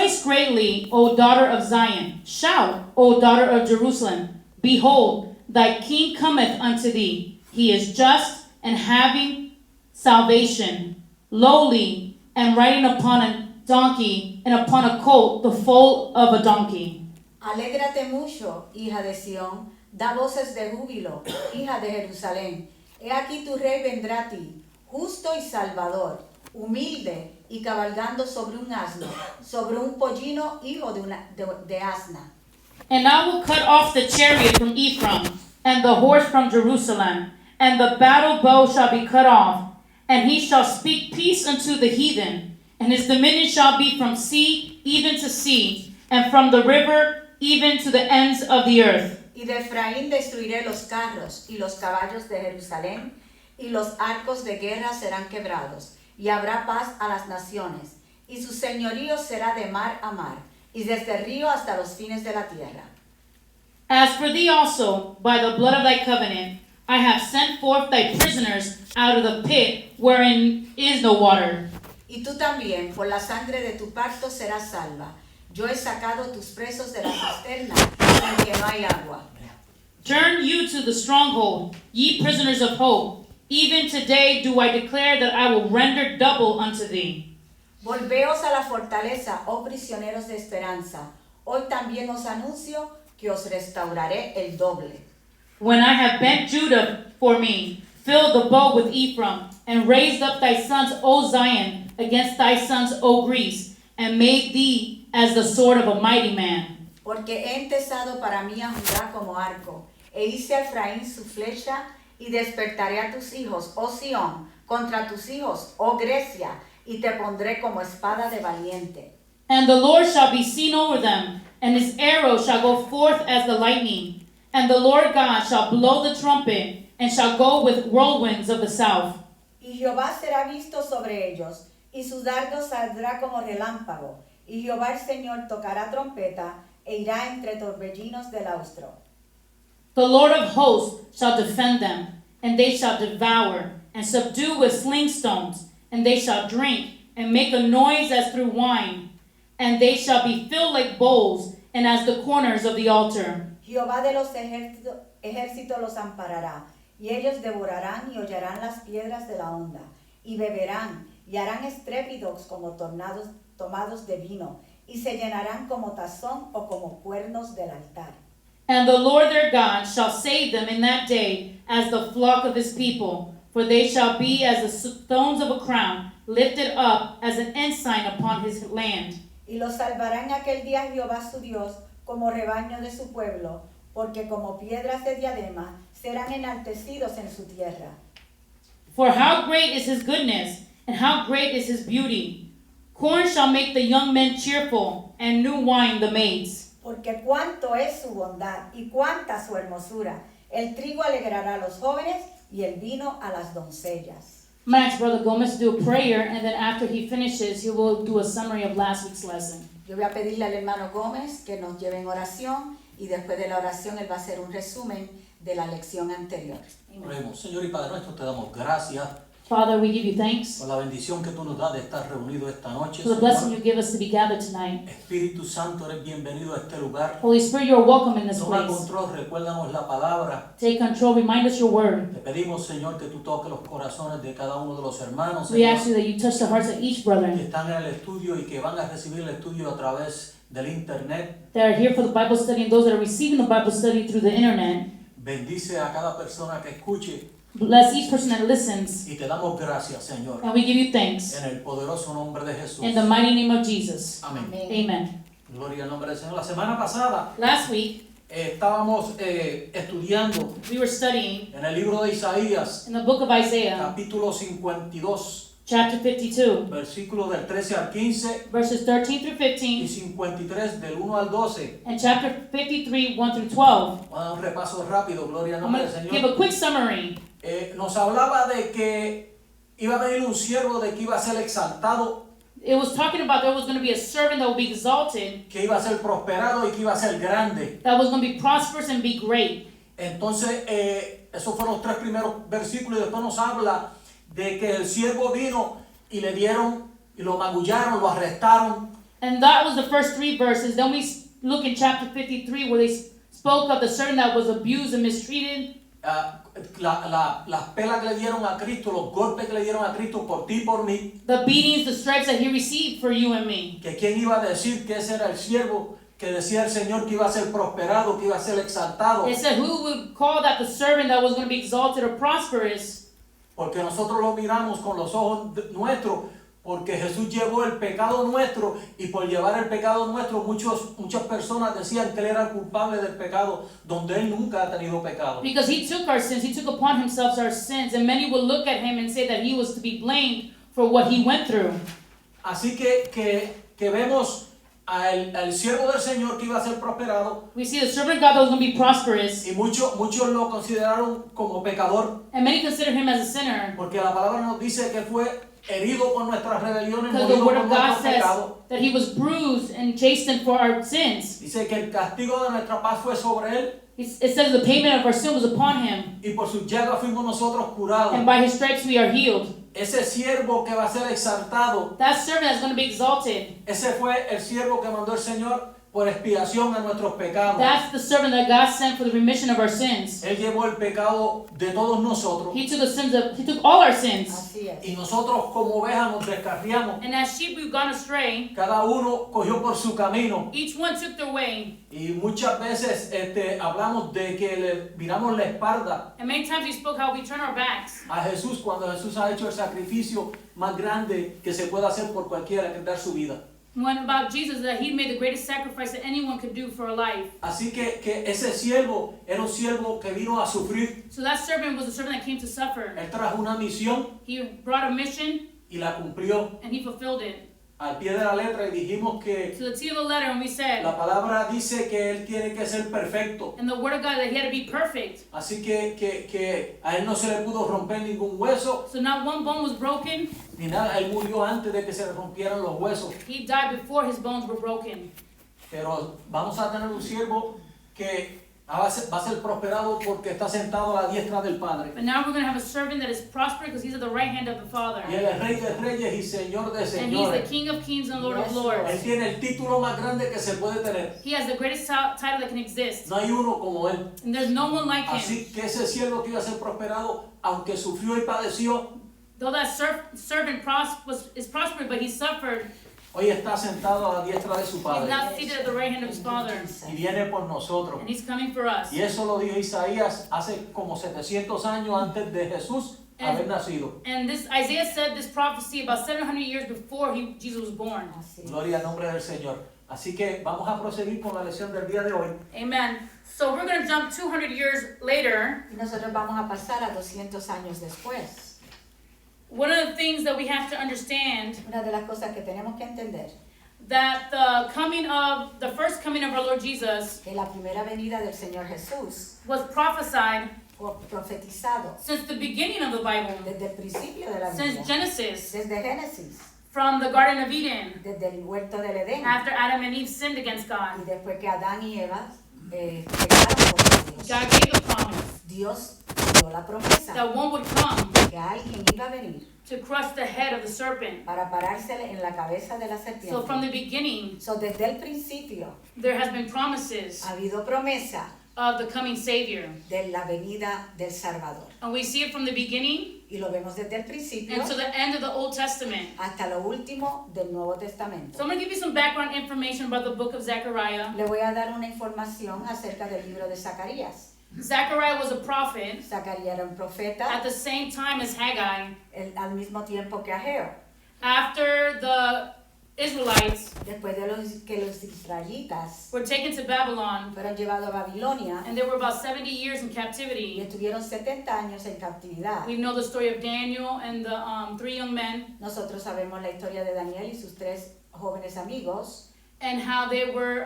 Rejoice greatly, O daughter of Zion. Shout, O daughter of Jerusalem. Behold, thy king cometh unto thee. He is just and having salvation, lowly and riding upon a donkey and upon a colt, the foal of a donkey. Alégrate mucho, hija de Sión, da voces de júbilo, hija de Jerusalén. He aquí tu rey vendrá a ti, justo y salvador, humilde y cabalgando sobre un asno, sobre un pollino, hijo de asna. And I will cut off the chariot from Ephraim, and the horse from Jerusalem, and the battle bow shall be cut off, and he shall speak peace unto the heathen, and his dominion shall be from sea even to sea, and from the river even to the ends of the earth. Y de Efraín destruiré los carros y los caballos de Jerusalén, y los arcos de guerra serán quebrados, y habrá paz a las naciones, y su señorío será de mar a mar, y desde el río hasta los fines de la tierra. As for thee also, by the blood of thy covenant, I have sent forth thy prisoners out of the pit wherein is no water. Y tú también, por la sangre de tu pacto, serás salva. Yo he sacado tus presos de la cisterna, en que no hay agua. Turn you to the stronghold, ye prisoners of hope. Even today do I declare that I will render double unto thee. Volveos a la fortaleza, oh prisioneros de esperanza. Hoy también os anuncio que os restauraré el doble. When I have bent Judah for me, filled the bow with Ephraim, and raised up thy sons, O Zion, against thy sons, O Greece, and made thee as the sword of a mighty man. Porque he entesado para mí a Judá como arco, e hice a Efraín su flecha, y despertaré a tus hijos, oh Sión, contra tus hijos, oh Grecia, y te pondré como espada de valiente. And the Lord shall be seen over them, and his arrow shall go forth as the lightning. And the Lord God shall blow the trumpet, and shall go with whirlwinds of the south. Y Jehová será visto sobre ellos, y su dardo saldrá como relámpago, y Jehová el Señor tocará trompeta, e irá entre torbellinos del austro. The Lord of hosts shall defend them, and they shall devour, and subdue with sling stones, and they shall drink, and make a noise as through wine, and they shall be filled like bowls, and as the corners of the altar. Jehová de los ejércitos los amparará, y ellos devorarán y hollarán las piedras de la onda, y beberán, y harán estrépidos como tornados tomados de vino, y se llenarán como tazón o como cuernos del altar. And the Lord their God shall save them in that day as the flock of his people, for they shall be as the stones of a crown, lifted up as an ensign upon his land. Y los salvará en aquel día Jehová su Dios, como rebaño de su pueblo, porque como piedras de diadema serán enaltecidos en su tierra. For how great is his goodness, and how great is his beauty! Corn shall make the young men cheerful, and new wine the maids. Porque cuánto es su bondad y cuánta su hermosura. El trigo alegrará a los jóvenes y el vino a las doncellas. Max, Brother Gomez, to do a prayer, and then after he finishes, he will do a summary of last week's lesson. Yo voy a pedirle al hermano Gómez que nos lleve en oración y después de la oración él va a hacer un resumen de la lección anterior. Oremos. Señor y Padre nuestro, te damos gracias Father, we give you thanks por la bendición que tú nos das de estar reunidos esta noche. for the blessing you Señor. give us to be gathered tonight. Espíritu Santo, eres bienvenido a este lugar. Holy Spirit, you are welcome in this Toma place. control, recuérdanos la palabra. Take control, remind us your word. Te pedimos, Señor, que tú toques los corazones de cada uno de los hermanos, We Señor, ask you that you touch the hearts of each que brother están en el estudio y que van a recibir el estudio a través del internet. that are here for the Bible study and those that are receiving the Bible study through the internet. Bendice a cada persona que escuche Bless each person that listens, y te damos gracias, Señor, and we give you thanks. en el poderoso nombre de Jesús. In the mighty name of Jesus. Amén. Amen. Gloria al nombre del Señor. La semana pasada Last week, estábamos estudiando we were studying en el libro de Isaías, in the book of Isaiah, capítulo 52, chapter 52, versículos del 13 al 15 verses 13 through y 15, 53 del 1 al 12. and chapter 53, 1 through 12. Vamos a dar un repaso rápido, gloria al I'm nombre going del to give Señor. a quick summary. Nos hablaba de que iba a venir un siervo, de que iba a ser exaltado, It was talking about there was going to be a servant that would be exalted, que iba a ser prosperado y que iba a ser grande. that was going to be prosperous and be great. Entonces, esos fueron los tres primeros versículos y después nos habla de que el siervo vino y le dieron y lo magullaron, lo arrestaron And that was the first 3 verses. Then we look in chapter 53 where they spoke of the servant that was abused and mistreated. Las pelas que le dieron a Cristo, los golpes que le dieron a Cristo por ti y por mí. The beatings, the stripes that he received for you and me. Que quién iba a decir que ese era el siervo que decía el Señor que iba a ser prosperado, que iba a ser exaltado. It said, who would call that the servant that was going to be exalted or prosperous? Porque nosotros lo miramos con los ojos nuestros, porque Jesús llevó el pecado nuestro y por llevar el pecado nuestro muchas personas decían que él era culpable del pecado donde él nunca ha tenido pecado. Because he took our sins, he took upon himself our sins, and many would look at him and say that he was to be blamed for what he went through. Así que vemos al siervo del Señor que iba a ser prosperado We see the servant of God that was going to be prosperous, y muchos lo consideraron como pecador and many consider him as a sinner. porque la palabra nos dice que fue herido por nuestras rebeliones, Because the molido word por of God nuestros says pecados. that he was bruised and chastened for our sins. Dice que el castigo de nuestra paz fue sobre él It says the payment of our sin was upon him, y por sus llagas fuimos nosotros curados. and by his stripes we are healed. Ese siervo que va a ser exaltado, That servant that's going to be exalted, ese fue el siervo que mandó el Señor por expiación a nuestros pecados. that's the servant that God sent for the remission of our sins. Él llevó el pecado de todos nosotros He took all our sins. Así es. y nosotros como ovejas nos descarriamos. And as sheep we've gone astray, Cada uno cogió por su camino each one took their way. y muchas veces hablamos de que le miramos la espalda And many times we spoke how we turn our backs a Jesús cuando Jesús ha hecho el sacrificio más grande que se puede hacer por cualquiera, que es dar su vida. when about Jesus, that he made the greatest sacrifice that anyone could do for a life. Así que ese siervo era un siervo que vino a sufrir. So that servant was a servant that came to suffer. Él trajo una misión He brought a mission y la cumplió and he fulfilled it. al pie de la letra y dijimos que To the T of the letter, and we said, la palabra dice que él tiene que ser perfecto. and the word of God, that he had to be perfect. Así que a él no se le pudo romper ningún hueso So not one bone was broken. ni nada. Él murió antes de que se le rompieran los huesos. He died before his bones were broken. Pero vamos a tener un siervo que va a ser prosperado porque está sentado a la diestra del Padre. But now we're going to have a servant that is prosperous because he's at the right hand of the Father. Y él es Rey de Reyes y Señor de And he's the Señores. King of kings and Lord of Yes, Él lords. tiene el título más grande que se puede tener. He has the greatest title that can exist. No hay uno como él. And there's no one like him. Así que ese siervo que iba a ser prosperado, aunque sufrió y padeció, Though that servant is prospered, but he suffered, hoy está sentado a la diestra de su he's Padre now seated at the right hand of his Father. y viene por nosotros. And he's coming for us. Y eso lo dijo Isaías hace como 700 años antes de Jesús haber nacido. And this Isaiah said this prophecy about 700 years before Jesus was born. Así es. Gloria al nombre del Señor. Así que vamos a proseguir con la lección del día de hoy. Amen. So we're going to jump 200 years later. Y nosotros vamos a pasar a 200 años después. One of the things that we have to understand, Una de las cosas que tenemos que entender, that the first coming of our Lord Jesus que la primera venida del Señor Jesús was prophesied fue profetizado since the beginning of the Bible, desde el principio de la since Biblia, Genesis, desde Génesis, from the Garden of Eden, desde el huerto del Edén, after Adam and Eve sinned against y God. después que Adán y Eva pecaron contra Dios. God gave the promise Dios dio la promesa that one would come que alguien iba a venir to crush the head of the serpent. para parársele en la cabeza de la So from the serpiente. beginning, So, desde el principio there has been promises ha habido promesa of the coming Savior. de la venida del Salvador. And we see it from the beginning Y lo vemos desde el principio and to the end of the Old Testament. hasta lo último del Nuevo So Testamento. I'm going to give you some background information about the book of Zechariah. Le voy a dar una información acerca del libro de Zacarías. Zechariah was a prophet Zacarías era un profeta at the same time as Haggai. al mismo tiempo que Ageo. After the Israelites Después de que los israelitas were taken to Babylon, fueron llevados a Babilonia and they were about 70 years in y captivity. estuvieron 70 años en captividad. We know the story of Daniel and the 3 young men, Nosotros sabemos la historia de Daniel y sus 3 jóvenes amigos and how they were,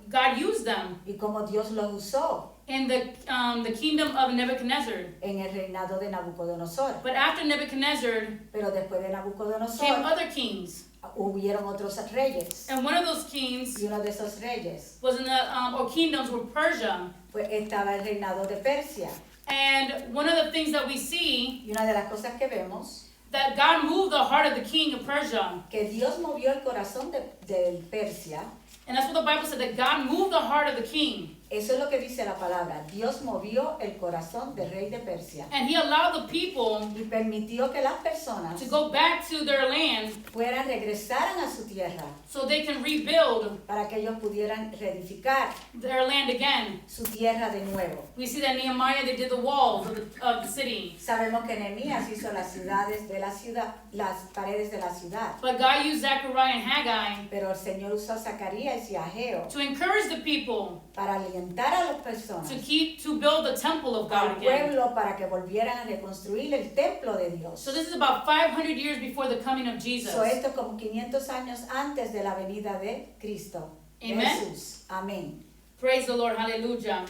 God used them y cómo Dios los usó in the kingdom of Nebuchadnezzar. en el reinado de Nabucodonosor. But after Nebuchadnezzar Pero después de came Nabucodonosor other kings, hubieron otros reyes and one of those kings y uno de esos reyes was in the or kingdoms were Persia. pues estaba el reinado de Persia. And one of the things that we see Y una de las cosas que vemos that God moved the heart of the king of Persia. que Dios movió el corazón de Persia. And that's what the Bible said, that God moved the heart of the king. Eso es lo que dice la palabra. Dios movió el corazón del rey de Persia And he allowed the people y permitió que las personas to go back to their land regresaran a su tierra so they can rebuild para que ellos pudieran reedificar their land again. su tierra de nuevo. We see that Nehemiah, they did the walls of the city. Sabemos que Nehemías hizo las paredes de la ciudad, But God used Zechariah and Haggai pero el Señor usó a Zacarías y a Ageo to encourage the people para alientar a las personas, to build the temple of God al again. pueblo, para que volvieran a reconstruir el templo de Dios. So this is about 500 years before the coming of Jesus. So esto es como 500 años antes de la venida de Cristo, de Amen. Jesús. Amén. Praise the Lord, hallelujah.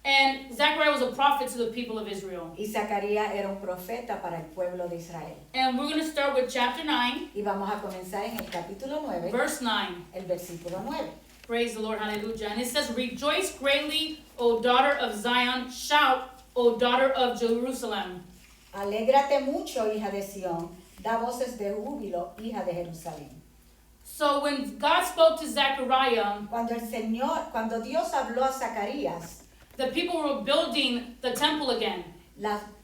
And Zechariah was a prophet to the people of Israel. Y Zacarías era un profeta para el pueblo de Israel. And we're going to start with chapter 9, Y vamos a comenzar en el capítulo 9, verse 9. el versículo 9. Praise the Lord, hallelujah. And it says, "Rejoice greatly, O daughter of Zion. Shout, O daughter of Jerusalem." Alégrate mucho, hija de Sión, da voces de júbilo, hija de Jerusalén. So when God spoke to Zechariah, Cuando Dios habló a Zacarías, the people were building the temple again.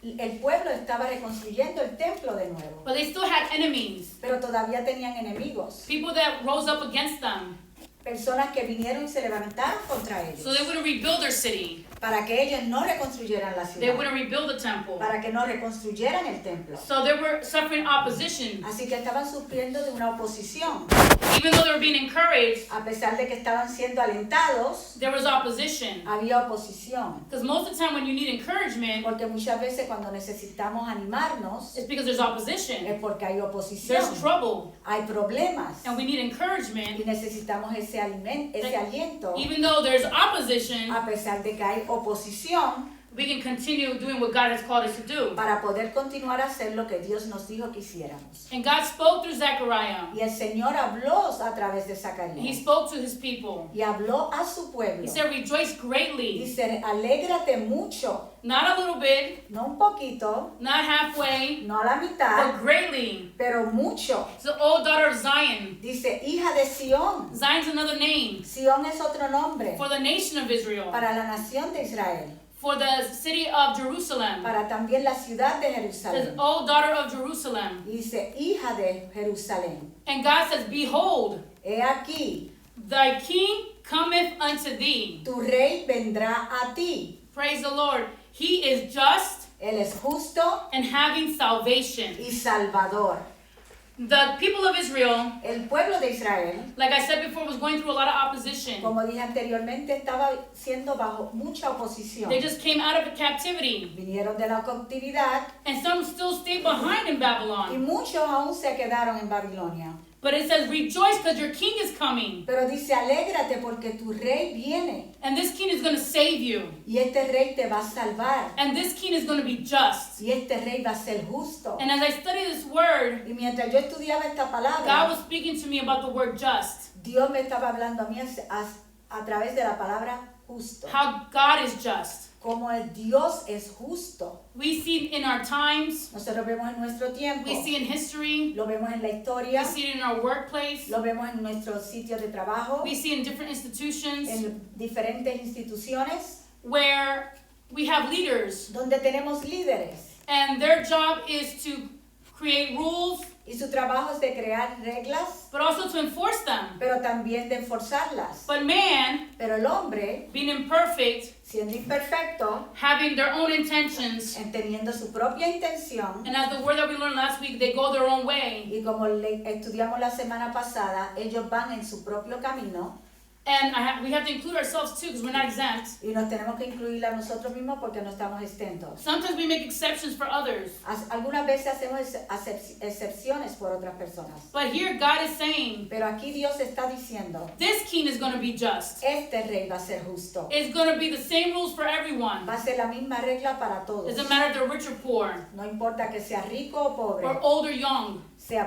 el pueblo estaba reconstruyendo el templo de nuevo, But they still had enemies, pero todavía tenían enemigos, people that rose up against them. personas que vinieron y se levantaron contra ellos, So they wouldn't rebuild their city. para que ellos no reconstruyeran la They ciudad, wouldn't rebuild the temple. para que no reconstruyeran el templo. So they were suffering opposition. Así que estaban sufriendo de una oposición. Even though they were being encouraged, A pesar de que estaban siendo alentados, there was opposition. había oposición. Because most of the time when you need encouragement, Porque muchas veces cuando necesitamos animarnos, it's because there's opposition. es porque hay oposición, There's trouble. hay problemas, And we need y encouragement. necesitamos ese aliento. Even though there's opposition, A pesar de que hay oposición, we can continue doing what God has called us to do. para poder continuar a hacer lo que Dios nos dijo que hiciéramos. And God spoke through Zechariah. Y el Señor habló a través de He Zacarías spoke to his people. y habló a su pueblo. He said, "Rejoice greatly." Dice, alégrate mucho, Not a little bit, no un poquito, not halfway, no a la mitad, but greatly. pero mucho. So, O daughter of Zion. Dice, hija de Sión. Zion's another name Sión es otro nombre for the nation of Israel, para la nación de Israel, for the city of Jerusalem. para también la ciudad de It says, Jerusalén. "O daughter of Jerusalem." Dice, hija de Jerusalén. And God says, "Behold, He aquí, thy king cometh unto thee." tu rey vendrá a ti. Praise the Lord. He is just Él es justo and having salvation. y salvador. The people of Israel, El pueblo de Israel, like I said before, was going through a lot of opposition. como dije anteriormente, estaba siendo bajo mucha oposición. They just came out of captivity. Vinieron de la cautividad And some still stayed behind in y Babylon. muchos aún se quedaron en Babilonia. But it says, "Rejoice because your king is coming. Pero dice, alégrate porque tu rey viene And this king is going to save you. y este rey te va a salvar And this king is going to be just." y este rey va a ser justo. And as I study this word, Y mientras yo estudiaba esta God palabra, was speaking to me about the word just. Dios me estaba hablando a mí a través de la palabra justo. How God is just. Como el Dios es justo. We see it in our times. Nosotros vemos en nuestro tiempo, We see in history. lo vemos en la historia, We see it in our workplace. lo vemos en nuestros sitios de trabajo, We see it in different institutions en diferentes instituciones where we have leaders donde tenemos líderes and their job is to create rules, y su trabajo es de crear reglas, but also to enforce them. pero también de enforzarlas. But man, Pero el hombre, being imperfect, siendo imperfecto, having their own intentions, teniendo su propia intención, and as the word that we learned last week, they go their own way. y como estudiamos la semana pasada, ellos van en su propio camino, And we have to include ourselves too because we're not exempt. y nos tenemos que incluir a nosotros mismos porque no estamos exentos. Sometimes we make exceptions for others. Algunas veces hacemos excepciones por otras personas. But here God is saying, Pero aquí Dios está diciendo, this king is going to be just. este rey va a ser justo. It's going to be the same rules for everyone. Va a ser la misma regla para todos. It doesn't matter if they're rich or poor, No importa que sea rico o pobre, or old or young, sea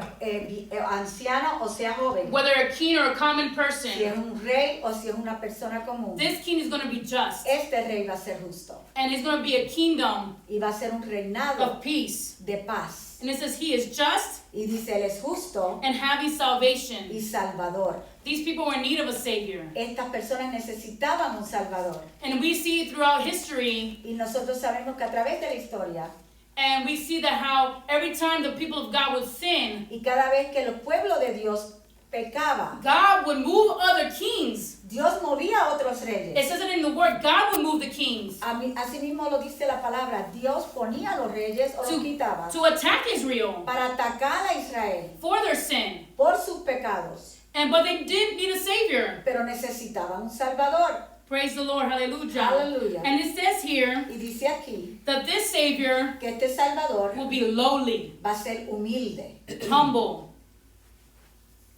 anciano o sea joven, whether a king or a common si es person. un rey rey o si es una persona común. this king is going to be just. Este rey va a ser justo And it's going to be a kingdom y va a ser un reinado of peace. de paz. And it says he is just Y dice, él es justo and having salvation. y salvador. These people were in need of a savior. Estas personas necesitaban un salvador. And we see throughout history, Y nosotros sabemos que a través de la historia and we see that how every time the people of God would sin, y cada vez que el pueblo de Dios pecaba, God would move other kings. Dios movía a otros It reyes. says it in the word, God would move the kings Así mismo lo dice la palabra, Dios ponía a los reyes o los quitaba to attack Israel para atacar a Israel for their sin. por sus pecados, But they did need a savior. pero necesitaban un salvador. Praise the Lord, hallelujah. Hallelujah. And it says here Y dice aquí that this savior que este salvador will be lowly, va a ser humilde, humble.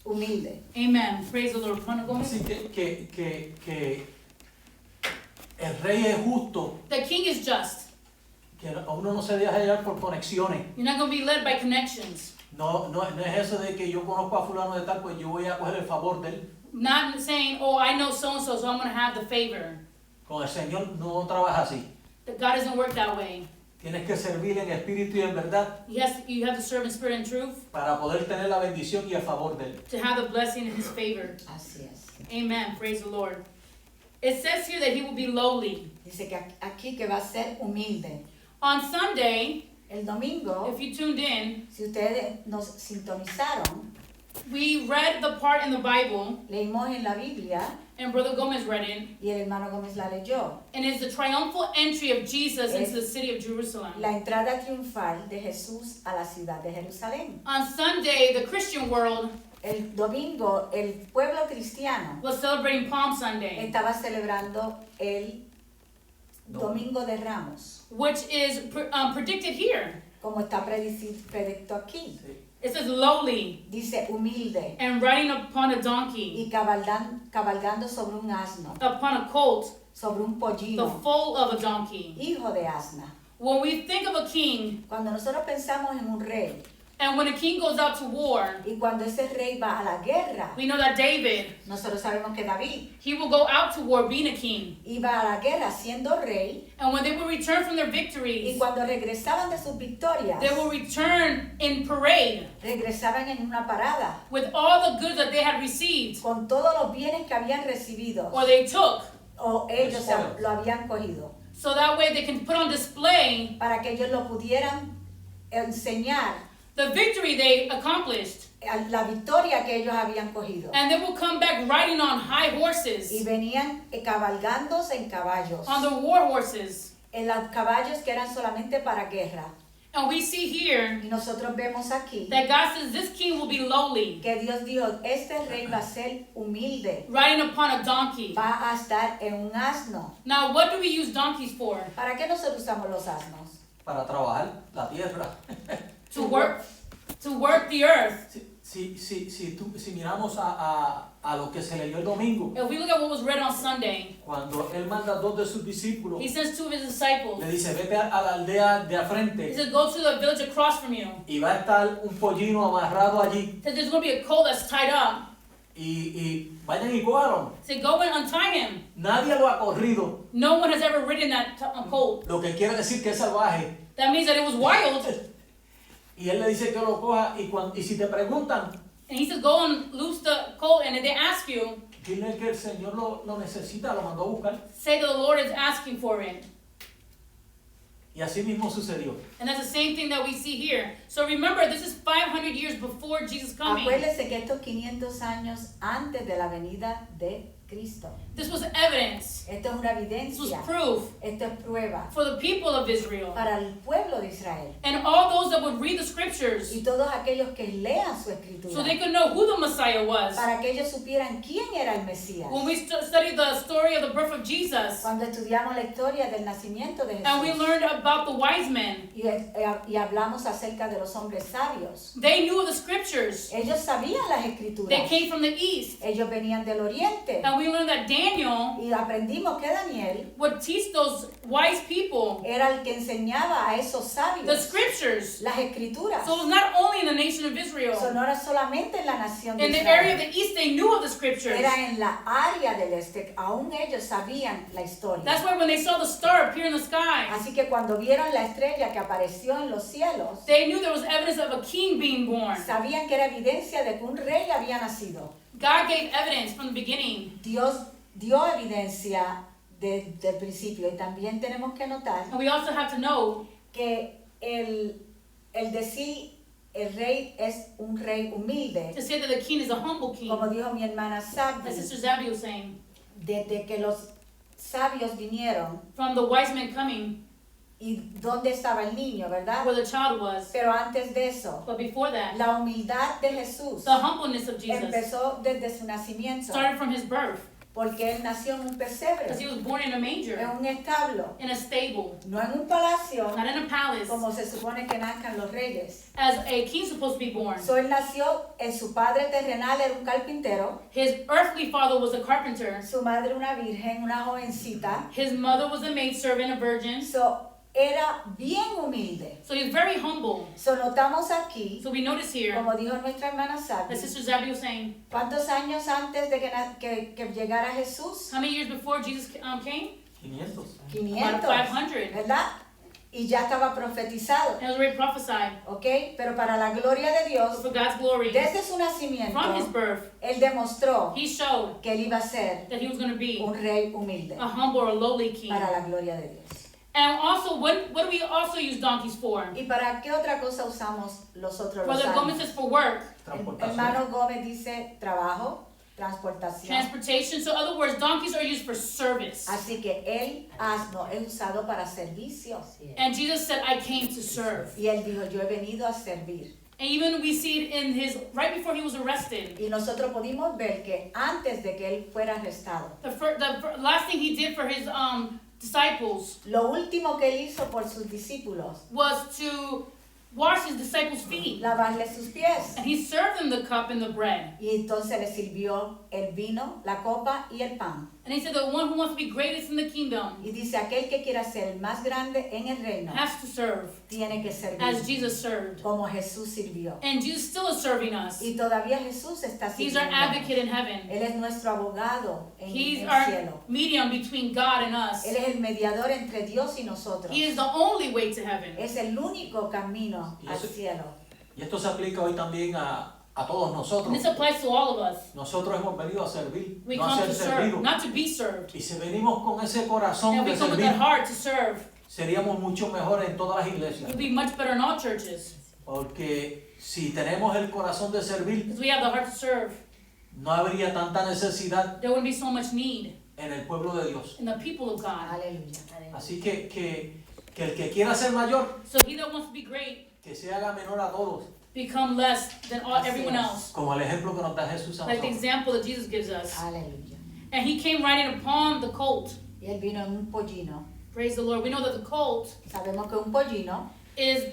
humilde. Amen. Praise the Lord. Juana Gomez. Así que el rey es justo, The king is just. que uno no se deja llevar por conexiones. You're not going to be led by connections. No es eso de que yo conozco a fulano de tal, pues yo voy a coger el favor de él. Not saying, oh, I know so-and-so, so I'm going to have the favor. Con el Señor no trabaja así. That God doesn't work that way. Tienes que servir en espíritu y en verdad You have to serve in spirit and truth para poder tener la bendición y el favor de él. to have the blessing and his favor. Así es. Amen. Praise the Lord. It says here that he will be lowly. Dice que aquí que va a ser humilde. On Sunday, El domingo, if you tuned in, si ustedes nos sintonizaron, we read the part in the Bible, leímos en la Biblia and Brother Gomez read it, y el hermano Gómez la leyó. and it's the triumphal entry of Jesus into the city of Jerusalem. La entrada triunfal de Jesús a la ciudad de Jerusalén. On Sunday, the Christian world El domingo, el pueblo cristiano was celebrating Palm Sunday, estaba celebrando el Domingo de Ramos, which is predicted here. como está predicto aquí. Sí. It says lowly Dice humilde and riding upon a donkey, y cabalgando sobre un asno, upon a colt, sobre un the pollino, foal of a donkey. hijo de asna. When we think of a king, Cuando nosotros pensamos en un rey and when a king goes out to war, y cuando ese rey va a la guerra, we know that David, nosotros sabemos que David he will go out to war being a king. iba a la guerra siendo rey And when they will return from their y victories, cuando regresaban de sus victorias, they will return in parade regresaban en una parada with all the goods that they had received con todos los bienes que habían recibido or they took, o ellos Spoils. lo habían cogido so that way they can put on display para que ellos lo pudieran enseñar the victory they accomplished. la victoria que ellos habían cogido. And they will come back riding on high Y horses, venían cabalgándose en caballos, on the war horses. en los caballos que eran solamente para guerra. And we see here Y nosotros vemos aquí that God says this king will be lowly, que Dios dijo, este rey va a ser humilde, riding upon a donkey. va a estar en un asno. Now, what do we use donkeys for? ¿Para qué nosotros usamos los asnos? Para trabajar la tierra. To work the earth. Si miramos a lo que se leyó el domingo, If we look at what was read on Sunday, cuando él manda a 2 de sus discípulos, he sends 2 of his disciples. le dice, vete a la aldea de He afrente said, go to the village across from you. y va a estar un pollino amarrado allí He said, there's going to be a colt that's tied up. y vayan y cójalo. He said, go and untie him. Nadie lo ha corrido, No one has ever ridden that colt. lo que quiere decir que es salvaje. That means that it was wild. Y él le dice que lo coja y si te preguntan, And he says, go and loose the colt. And if they ask you, dile que el Señor lo necesita, lo mandó a buscar. say that the Lord is asking for it. Y así mismo sucedió. And that's the same thing that we see here. So remember, this is 500 years before Jesus coming. Acuérdese que estos 500 años antes de la venida de Cristo. This was evidence. Esto es una This was evidencia, proof esto es prueba for the people of Israel. para el pueblo de Israel And all those that would read the scriptures y todos aquellos que lean su so escritura they could know who the Messiah was. para que ellos supieran quién era el Mesías. When we studied the story of the birth of Jesus, Cuando estudiamos la historia del nacimiento de and we Jesús learned about the wise men, y y hablamos acerca de los hombres sabios. They knew of the scriptures. Ellos sabían las They escrituras. came from the east. Ellos venían del oriente. And we learned that Daniel Y aprendimos que Daniel would teach those wise people era el que enseñaba a esos the sabios scriptures. las escrituras. So it was not only in the nation of Israel. Eso no era solamente en la nación de In the area of Israel. the east, they knew of the scriptures. Era en la área del este. Aún ellos sabían la historia. That's why when they saw the star appear in the sky, Así que cuando vieron la estrella que apareció en los cielos, they knew there was evidence of a king being born. sabían que era evidencia de que un rey había nacido. God gave evidence from the beginning. Dios dio evidencia desde el principio. Y también tenemos que notar And we also have to know que el decir el rey es un rey humilde, to say that the king is a humble king. como dijo mi hermana As Sabdi, Sister Zabby was saying, desde que los sabios vinieron from the wise men coming, y dónde estaba el niño, ¿verdad? where the child was. Pero antes de eso, But before that, la humildad de Jesús the humbleness of Jesus empezó desde su nacimiento, started from his birth, porque él nació en un pesebre, because he was born in a en manger, un establo, in a stable, no en un palacio, not in a palace, como se supone que nazcan los reyes. as a king supposed to be born. So, él nació, su padre terrenal era un carpintero, His earthly father was a carpenter. su madre una virgen, una jovencita. His mother was a maidservant, a virgin. So, era bien humilde. So he was very humble. So, notamos aquí, So we notice here, como dijo nuestra hermana Sabdi, as Sister Zabby was saying, ¿cuántos años antes de que llegara Jesús? how many years before Jesus came? 500. 500, About 500. ¿verdad? Y ya estaba profetizado, And it was already prophesied. ¿ok? Pero para la gloria de But Dios, for God's glory, desde su nacimiento, from his birth, él demostró he showed que él iba a ser that he was going to be un rey humilde a humble or a lowly king. para la gloria de Dios. And also, what do we also use donkeys for? ¿Y para qué otra cosa usamos los otros Brother los Gomez años? says for work, Hermano Gómez dice trabajo, transportación. transportation. So in other words, donkeys are used for service. Así que el asno es usado para servicio. And Jesus said, I came to serve. Y él dijo, yo he venido a servir. And even we see it in his, right before he was arrested, Y nosotros pudimos ver que antes de que él fuera arrestado, the last thing he did for his disciples lo último que él hizo por sus discípulos, was to wash his disciples' feet. lavarle sus pies. And he served them the cup and the bread. Y entonces le sirvió el vino, la copa y el pan. And he said, the one who wants to be greatest in the kingdom Y dice, aquel que quiera ser el más grande en el reino, has to serve tiene que as servir Jesus served. como Jesús sirvió. And Jesus still is serving us. Y todavía Jesús está He's our sirviendo. advocate in heaven. Él es nuestro abogado en He's el our cielo. medium between God and us. Él es el mediador entre Dios y nosotros. He is the only way to heaven. Es el único camino Y al eso- cielo. Y esto se aplica hoy también a todos And nosotros. this applies to all of us. Nosotros hemos venido a servir, We no a come ser to serve, servidos. not to be served. Y si venimos con ese corazón And de we come with servir, that heart to serve. seríamos mucho mejores en todas las iglesias. We'll be much better in all churches. Porque si tenemos el corazón de servir, Because we have the heart to serve. no habría tanta necesidad There wouldn't be so much need en el pueblo de Dios. in the people of God. Aleluya. Así que el que quiera ser mayor, So he that wants to be great, que se haga menor a todos, become less than everyone else. como el ejemplo que nos da Jesús a Like the nosotros. example that Jesus gives us. Aleluya. And he came riding upon the colt. Y él vino en un pollino. Praise the Lord. We know that the colt Sabemos que un pollino is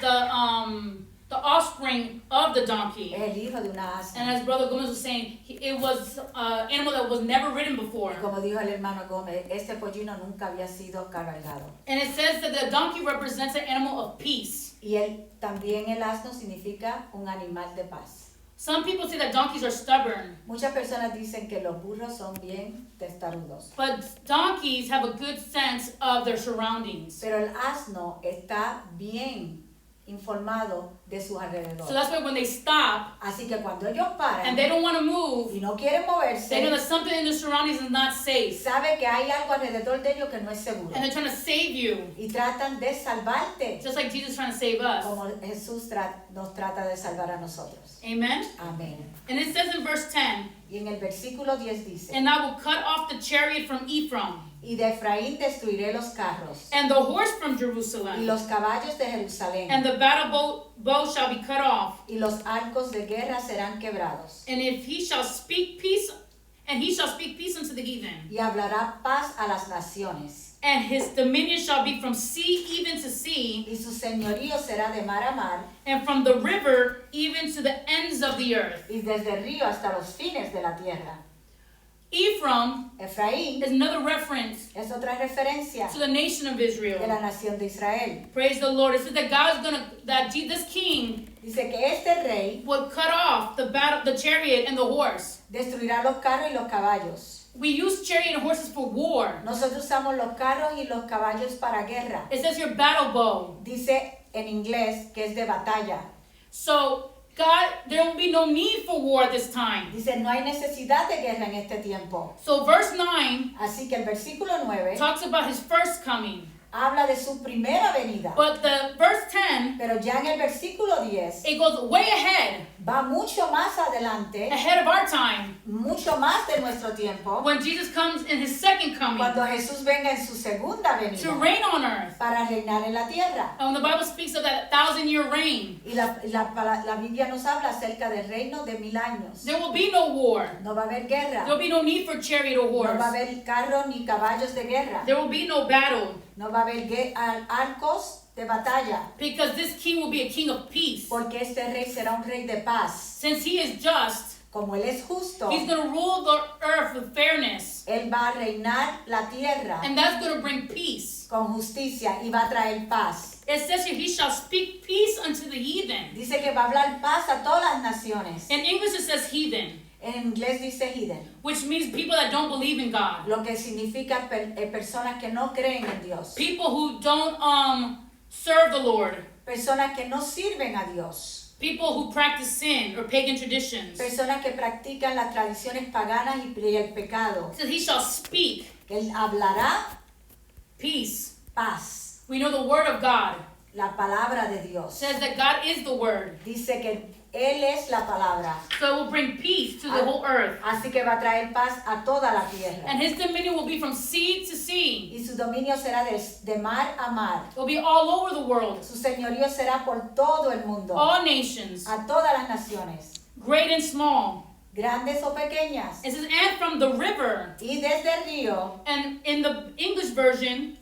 the offspring of the donkey. es el hijo de una asna. And as Brother Gomez was saying, it was an animal that was never ridden before. Como dijo el hermano Gómez, este pollino nunca había sido cabalgado. And it says that the donkey represents an animal of peace. Y él, también el asno significa un animal de paz. Some people say that donkeys are stubborn, Muchas personas dicen que los burros son bien testarudos. but donkeys have a good sense of their surroundings. Pero el asno está bien informado de sus So alrededores. that's why when they stop Así que cuando ellos paran and they don't want to move, y no quieren they know moverse, that something in their surroundings is not safe. sabe que hay algo alrededor de ellos que no es seguro. And they're trying to save you, Y tratan de salvarte just like Jesus trying to save us. como Jesús nos trata de salvar a nosotros. Amen? Amén. And it says in verse 10, Y en el versículo 10 dice, and I will cut off the chariot from Ephraim, y de Efraín destruiré los carros and the horse from y Jerusalem, los caballos de Jerusalén and the battle bow shall be cut off. y los arcos de guerra serán quebrados. And if he shall speak peace, and he shall speak peace unto the heathen. Y hablará paz a las naciones. And his dominion shall be from sea even to sea, y su señorío será de mar a mar, and from the river even to the ends of the earth. y desde el río hasta los fines de la tierra. Ephraim Efraín is another reference es otra referencia to the nation of de Israel. la nación de Israel. Praise the Lord. It says that God is this king Dice que este rey would cut off the chariot and the horse. destruirá los carros y los caballos. We use chariot and horses for war. Nosotros usamos los carros y los caballos para guerra. It says your battle bow. Dice en inglés que es de batalla. So God, there will be no need for war at this time. Dice, no hay necesidad de guerra en este tiempo. So verse 9 Así que el versículo 9 talks about his first coming. habla de su primera venida. But the verse 10, Pero ya en el versículo 10 it goes way ahead va mucho más adelante, of our time, mucho más de nuestro tiempo, when Jesus comes in his second coming cuando Jesús venga en su segunda to venida reign on earth. para reinar en la tierra. And when the Bible speaks of that 1,000-year reign, Y la Biblia nos habla acerca del reino de 1000 años. there will be no war. No va a haber guerra, There will be no need for chariot or no va a horse. haber carros ni caballos de guerra, There will be no battle, no va a haber arcos de batalla, because this king will be a king of peace. porque este rey será un rey de paz. Since he is just, Como él es justo, he's going to rule the earth with fairness, él va a reinar la tierra and that's going to bring peace. con justicia y va a traer paz. It says here, he shall speak peace unto the heathen. Dice que va a hablar paz a todas las naciones. In English it says heathen, En inglés dice heathen, which means people that don't believe in God. lo que significa personas que no creen en Dios, People who don't serve the Lord. personas que no sirven a Dios, People who practice sin or pagan traditions. personas que practican las tradiciones paganas y el pecado. It says he shall speak Él hablará peace. paz, We know the word of God la palabra de Dios. says that God is the word. Dice que Él es la palabra, So it will bring peace to the whole earth. así que va a traer paz a toda la tierra. And his dominion will be from sea to sea. Y su dominio será de mar a mar. It will be all over the world. Su señorío será por todo el mundo, All nations, a todas las naciones, great and small. grandes o pequeñas. It says, and from the river. Y desde el río, And in the English version,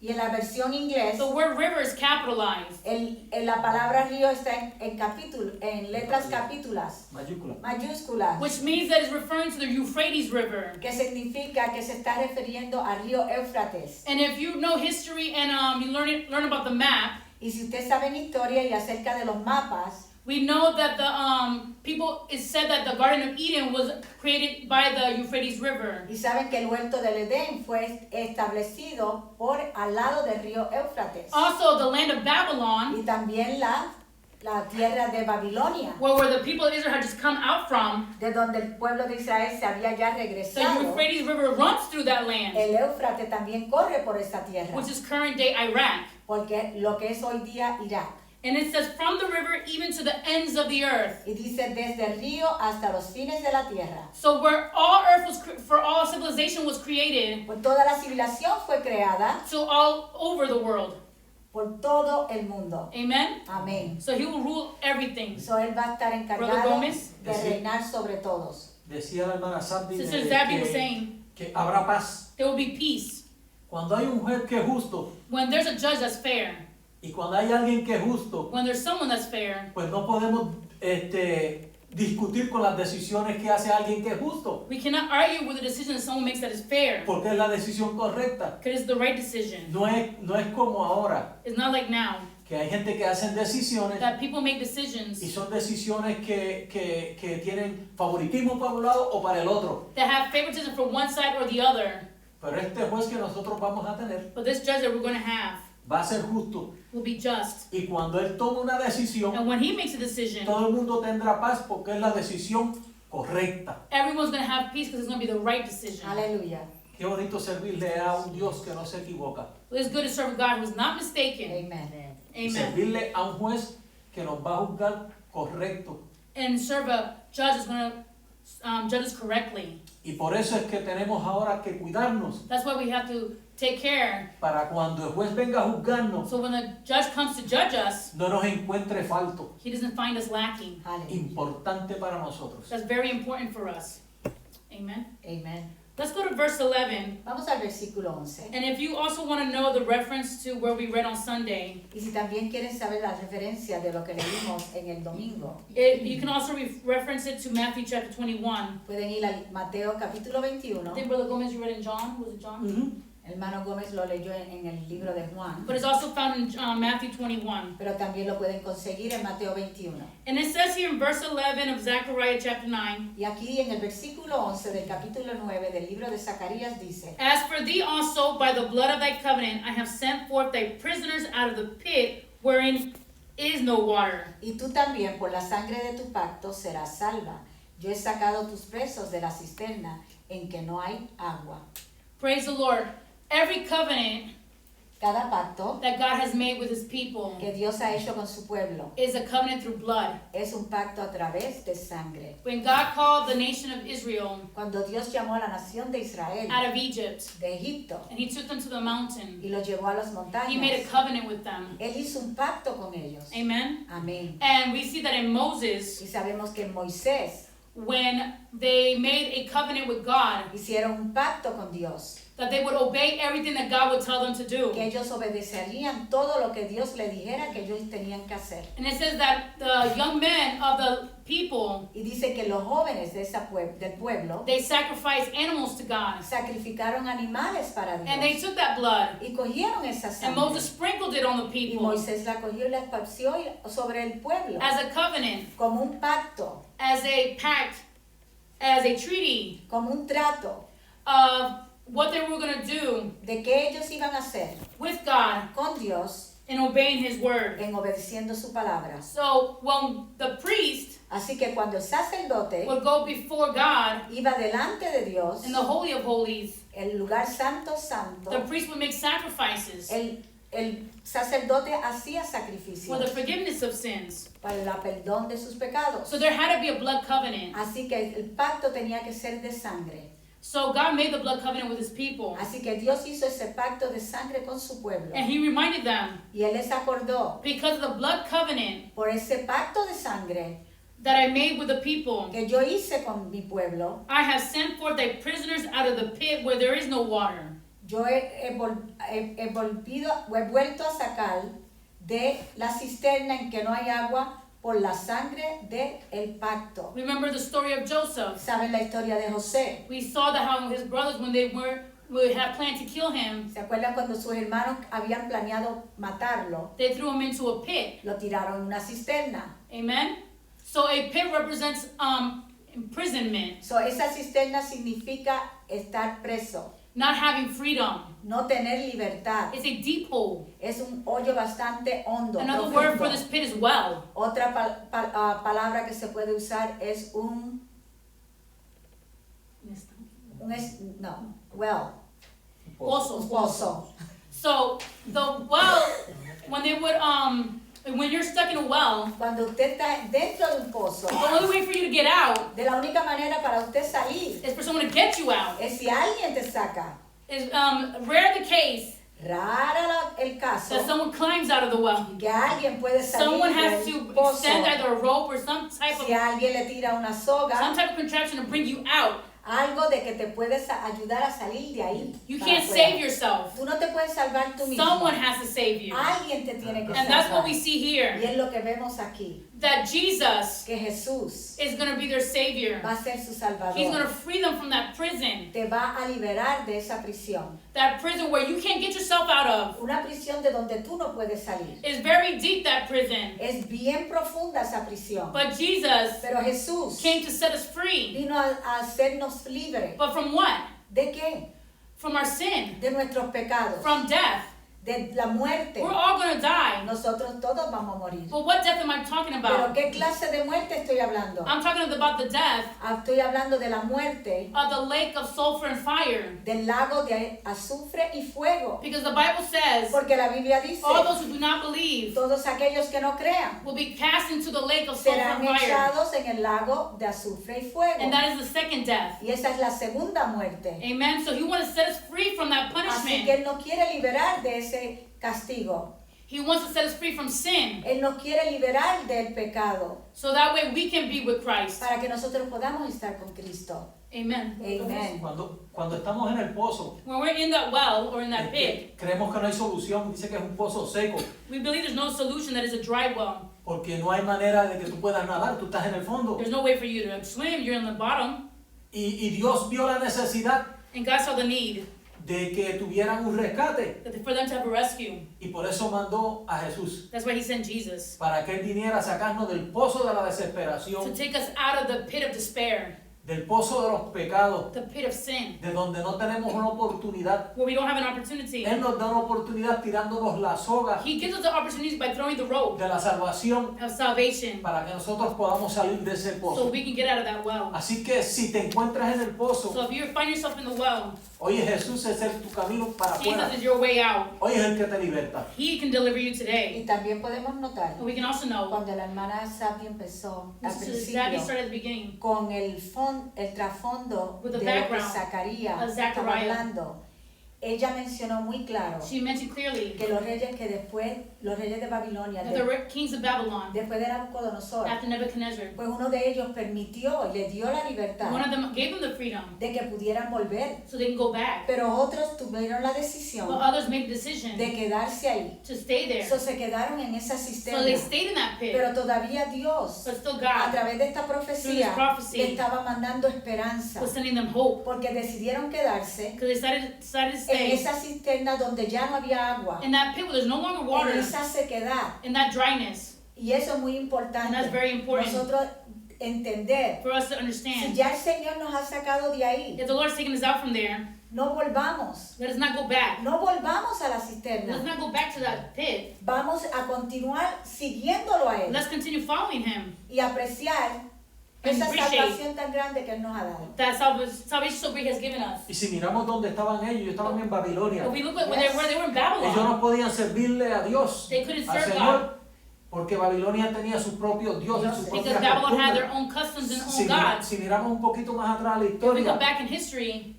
y en la versión inglés, the word river is capitalized. la palabra río está en letras capítulas, Mayúscula. mayúsculas, Which means that it's referring to the Euphrates River. que significa que se está refiriendo al río Éufrates. And if you know history and you learn about the map, Y si usted sabe en historia y acerca de los mapas, we know that it said that the Garden of Eden was created by the Euphrates River. y saben que el huerto del Edén fue establecido al lado del río Éufrates. Also, the land of Babylon, Y también la tierra de Babilonia, where the people of Israel had just come out from, de donde el pueblo de Israel se había ya the regresado. Euphrates River runs through that land, El Éufrates también corre por esa tierra, which is current day Iraq. porque lo que es hoy día Irak. And it says, from the river even to the ends of the earth. Y dice desde el río hasta los fines de la tierra. So where all earth for all civilization was created, Pues toda la civilización fue creada so all over the world. por todo el mundo. Amen? Amén. So he will rule everything. So él va a estar Brother encargado Gómez. de reinar sobre todos. Decía la hermana Sandy Sister Zabby was saying, que habrá paz. there will be peace. Cuando hay un juez que es justo When there's a judge that's fair, y cuando hay alguien que es justo, when there's someone that's fair, pues no podemos discutir con las decisiones que hace alguien que es justo, we cannot argue with the decision that someone makes that is fair, porque es la decisión correcta. because it's the right decision. No es como ahora, It's not like now, que hay gente que hacen decisiones that people make y decisions son decisiones que tienen favoritismo para un lado o para el otro. that have favoritism for one side or the other. Pero este juez que nosotros vamos a tener But this judge that we're going to have va a ser justo, will be just. y cuando él tome una decisión, And when he makes a decision, todo el mundo tendrá paz porque es la decisión correcta. everyone's going to have peace because it's going to be the right decision. Aleluya. Qué bonito servirle a un Dios que no se equivoca. It's good to serve a God who's not mistaken. Amén. Y Amen. servirle a un juez que nos va a juzgar correcto. And serve a judge who's going to judge us correctly. Y por eso es que tenemos ahora que cuidarnos That's why we have to take care. para cuando el juez venga a juzgarnos, So when the judge comes to judge us, no nos encuentre falto. he doesn't find us lacking. Aleluya. Importante para nosotros. That's very important for us. Amen. Amén. Let's go to verse 11. Vamos al versículo 11. And if you also want to know the reference to where we read on Sunday, Y si también quieren saber la referencia de lo que leímos en el domingo, you can also reference it to Matthew chapter 21. pueden ir a Mateo capítulo I 21. think Brother Gomez, you read in John. Was it John? Hermano Gómez lo leyó en el libro de Juan, But it's also found in Matthew 21. pero también lo pueden conseguir en Mateo 21. And it says here in verse 11 of Zechariah chapter 9, Y aquí en el versículo 11 del capítulo 9 del libro de Zacarías dice: As for thee also, by the blood of thy covenant, I have sent forth thy prisoners out of the pit wherein is no water. Y tú también por la sangre de tu pacto serás salva. Yo he sacado tus presos de la cisterna en que no hay agua. Praise the Lord. Every covenant Cada pacto that God has made with his people que Dios ha hecho con su pueblo is a covenant through blood. es un pacto a través de sangre. When God called the nation of Israel Cuando Dios llamó a la nación de Israel out of Egypt de Egipto and he took them to the mountain, y los llevó a las he made montañas, a covenant with them. Él hizo un pacto con ellos. Amen. Amén. And we see that in Moses, Y sabemos que Moisés when they made a covenant with God, hicieron un pacto con Dios, that they would obey everything that God would tell them to do. que ellos obedecerían todo lo que Dios le dijera que ellos tenían que hacer. And it says that the young men of the people, Y dice que los jóvenes de del pueblo they sacrificed animals to God. sacrificaron animales para And they Dios took that blood, y cogieron esa and sangre. Moses sprinkled it on the Y people Moisés la cogió y la esparció sobre el pueblo as a covenant, como un pacto, as a pact, as a treaty como un trato of what they were going to do de que ellos iban a hacer with God con Dios in obeying his word. en obedeciendo su palabra. So when the priest Así que cuando el sacerdote would go before God iba delante de Dios, in the Holy of Holies, el lugar santo santo, the priest would make sacrifices el sacerdote hacía for sacrificios the forgiveness of sins. para el perdón de sus pecados. So there had to be a blood covenant. Así que el pacto tenía que ser de sangre. So God made the blood covenant with his people. Así que Dios hizo ese pacto de sangre con su pueblo. And he reminded them, Y Él les acordó, because of the blood covenant por ese pacto de sangre that I made with the people, que yo hice con mi pueblo, I have sent forth thy prisoners out of the pit where there is no water. yo he vuelto a sacar de la cisterna en que no hay agua por la sangre del pacto. Remember the story of Joseph. ¿Saben la historia de José? We saw that how his brothers, when they had planned to kill him, ¿Se acuerdan cuando sus hermanos habían planeado matarlo? they threw him into a pit. Lo tiraron en una cisterna. Amen? So a pit represents imprisonment, So, esa cisterna significa estar preso, not having freedom. no tener libertad. It's a deep hole. Es un hoyo bastante hondo. Another word for profundo. this pit is well. Otra palabra que se puede usar es well, Also, un pozo. So the well, when they would when you're stuck in a well, Cuando usted está dentro de un pozo, the only way for you to get out de la única manera para usted salir is for someone to get you out. es si alguien te saca. It's rare the case El caso that someone climbs out of the well. que alguien puede salir Someone has del to pozo. extend either a rope or some type Si alguien le tira una soga, of contraption to bring you out. algo de que te puedes ayudar a salir de ahí. You para can't afuera. save yourself. Tú no te puedes salvar tú mismo. Someone has to save you. Alguien te tiene que And that's what salvar. we see Y here. es lo que vemos aquí, That Jesus que Jesús is going to be their savior. va a ser su He's going salvador. to free them from that prison. Te va a liberar de esa prisión. That prison where you can't get yourself out of. Una prisión de donde tú no puedes salir. It's very deep, that prison. Es bien profunda esa prisión. But Jesus Pero Jesús came to set us free. vino a hacernos libres. But from what? ¿De qué? From our sin. De nuestros pecados. From death. De la muerte. We're all going to die. Nosotros todos vamos a morir. But what death am I talking Pero about? ¿qué clase de muerte estoy hablando? I'm talking about the death Estoy hablando de la muerte of the lake of sulfur and fire. del lago de azufre y fuego. Because the Bible says Porque la Biblia dice, all those who do not believe todos aquellos que no crean will be cast into the lake of sulfur serán and fire. echados en el lago de azufre y fuego. And that is the second death. Y esa es la segunda muerte. Amen. So he wants to set us free from that Así que punishment. Él nos quiere liberar de ese castigo. He wants to set us free from sin. Él nos quiere liberar del pecado So that way we can be with Christ. para que nosotros podamos estar con Cristo. Amen. Amen. Cuando estamos en el pozo, When we're in that well or in that pit, creemos que no hay solución, dice que es un pozo seco, we believe there's no solution that is a dry well. porque no hay manera de que tú puedas nadar, tú estás en el fondo. There's no way for you to swim, you're in the bottom. Y Dios vio la necesidad And God saw the need de que tuvieran un rescate, for them to have a rescue. y por eso mandó a Jesús, That's why he sent Jesus. para que Él viniera a sacarnos del pozo de la To desesperación, take us out of the pit of despair, del pozo de los pecados, the pit of sin, de donde no tenemos una oportunidad. where we don't have an opportunity. Él nos da una oportunidad tirándonos la soga He gives us the opportunity by throwing the rope de la salvación of salvation para que nosotros podamos salir de ese so pozo. we can get out of that well. Así que si te encuentras en el pozo, So if you find yourself in the well, oye, Jesús es tu camino para afuera. Jesus is your way out. Hoy es el que te liberta. He can deliver you Y today. también podemos notar, And we can also know, cuando la hermana Sapi empezó al Sister Daddy principio, started at the beginning. con el trasfondo With de the lo que background Zacarías of estaba Zechariah. hablando, ella mencionó muy claro She mentioned clearly que los reyes de Babilonia, that the kings of Babylon, después de Nabucodonosor, after Nebuchadnezzar, pues uno de ellos permitió y le dio la libertad one of them gave them the freedom de que pudieran volver, so they can go back. pero otros tuvieron la decisión But others made the decision de quedarse ahí. to stay there. So se quedaron en esa So cisterna, they stayed in that pit. pero todavía Dios, But still a God través de esta profecía, Through this prophecy, le estaba mandando esperanza, was sending them hope porque decidieron quedarse because they decided to en stay esa cisterna donde ya no había agua, in that pit where there's no longer en water, esa sequedad. in that dryness. Y eso es muy And importante. that's very important Nosotros entender, for us to si understand. ya el Señor nos ha sacado de ahí, If the Lord's taking us out from there, no volvamos. let us not go back. No volvamos a la Let's cisterna. not go back to that pit. Vamos a continuar siguiéndolo a Él Let's continue following Him. y apreciar esa appreciate salvación tan grande que Él nos ha dado. That salvation so great has given us. Y si miramos dónde estaban ellos estaban en Babilonia. But we look at Yes. where they were in Ellos no Babylon. podían servirle a Dios, They couldn't al serve Señor, porque Babilonia tenía su propio Dios y su Because propia Babylon had their costumbre. own customs and Si, own gods. si miramos un poquito más atrás la If we go historia, back in history,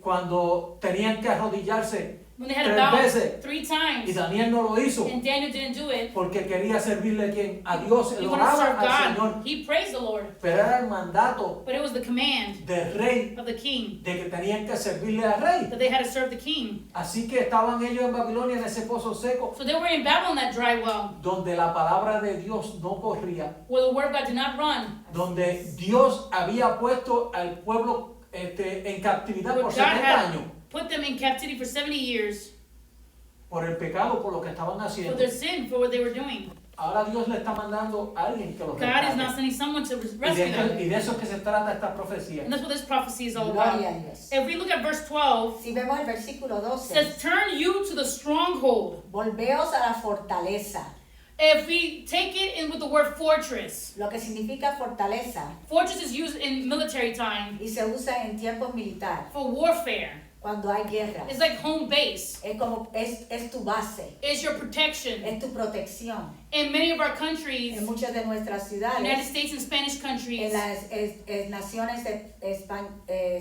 cuando tenían que arrodillarse when they had to 3 bow veces, 3 y times, Daniel no lo hizo, and Daniel didn't do it, porque quería servirle a Dios, he él wanted to serve oraba al Señor, God. He praised the Lord. pero era el mandato But it was the command del rey of the king de que tenían que servirle al rey. that they had to serve the king. Así que estaban ellos en Babilonia en ese pozo seco, So they were in Babylon, that dry well, donde la palabra de Dios no corría, where the word of God did not run, donde Dios había puesto al pueblo en captividad where por God 70 had años put them in captivity for 70 years por el pecado, por lo que estaban for haciendo. their sin, for what they were doing. Ahora Dios le está mandando a alguien que los God is now rescate. sending someone to Y rescue them. de eso es que se trata esta profecía. And that's what this prophecy is all Gloria a about. Dios. If we look at verse 12, Si vemos el versículo it 12, says, turn you to the stronghold. volveos a la fortaleza, If we take it in with the word fortress, lo que significa fortaleza, fortress is used in military time y se usa en tiempos militares, for warfare. cuando hay guerra. It's like home base. Es tu base, It's your protection. es tu protección. In many of our countries, En muchas de nuestras United ciudades, States and Spanish en countries, las naciones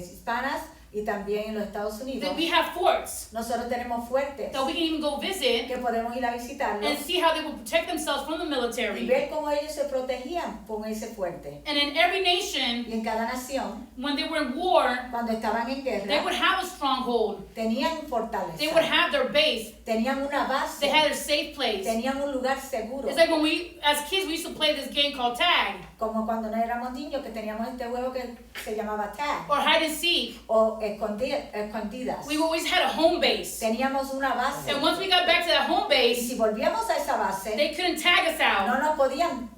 hispanas y también en los Estados Unidos, that we have forts nosotros tenemos fuertes that we can even go visit que podemos ir a visitarlos and see how they will protect themselves from the y military. ver cómo ellos se protegían con ese fuerte. And in every nation, Y en cada nación, when they were in war, cuando estaban en they guerra, would have a stronghold. tenían They would fortaleza, have their base. tenían una They base, had their safe place. tenían un lugar seguro. It's like when we, as kids, we used to play this game called tag Como cuando no éramos niños que teníamos este juego que se llamaba tag or hide and seek. o escondidas. We always had a home base. Teníamos una base. And once we got back to that home Y base, si volvíamos a esa base, they couldn't tag us out, no nos podían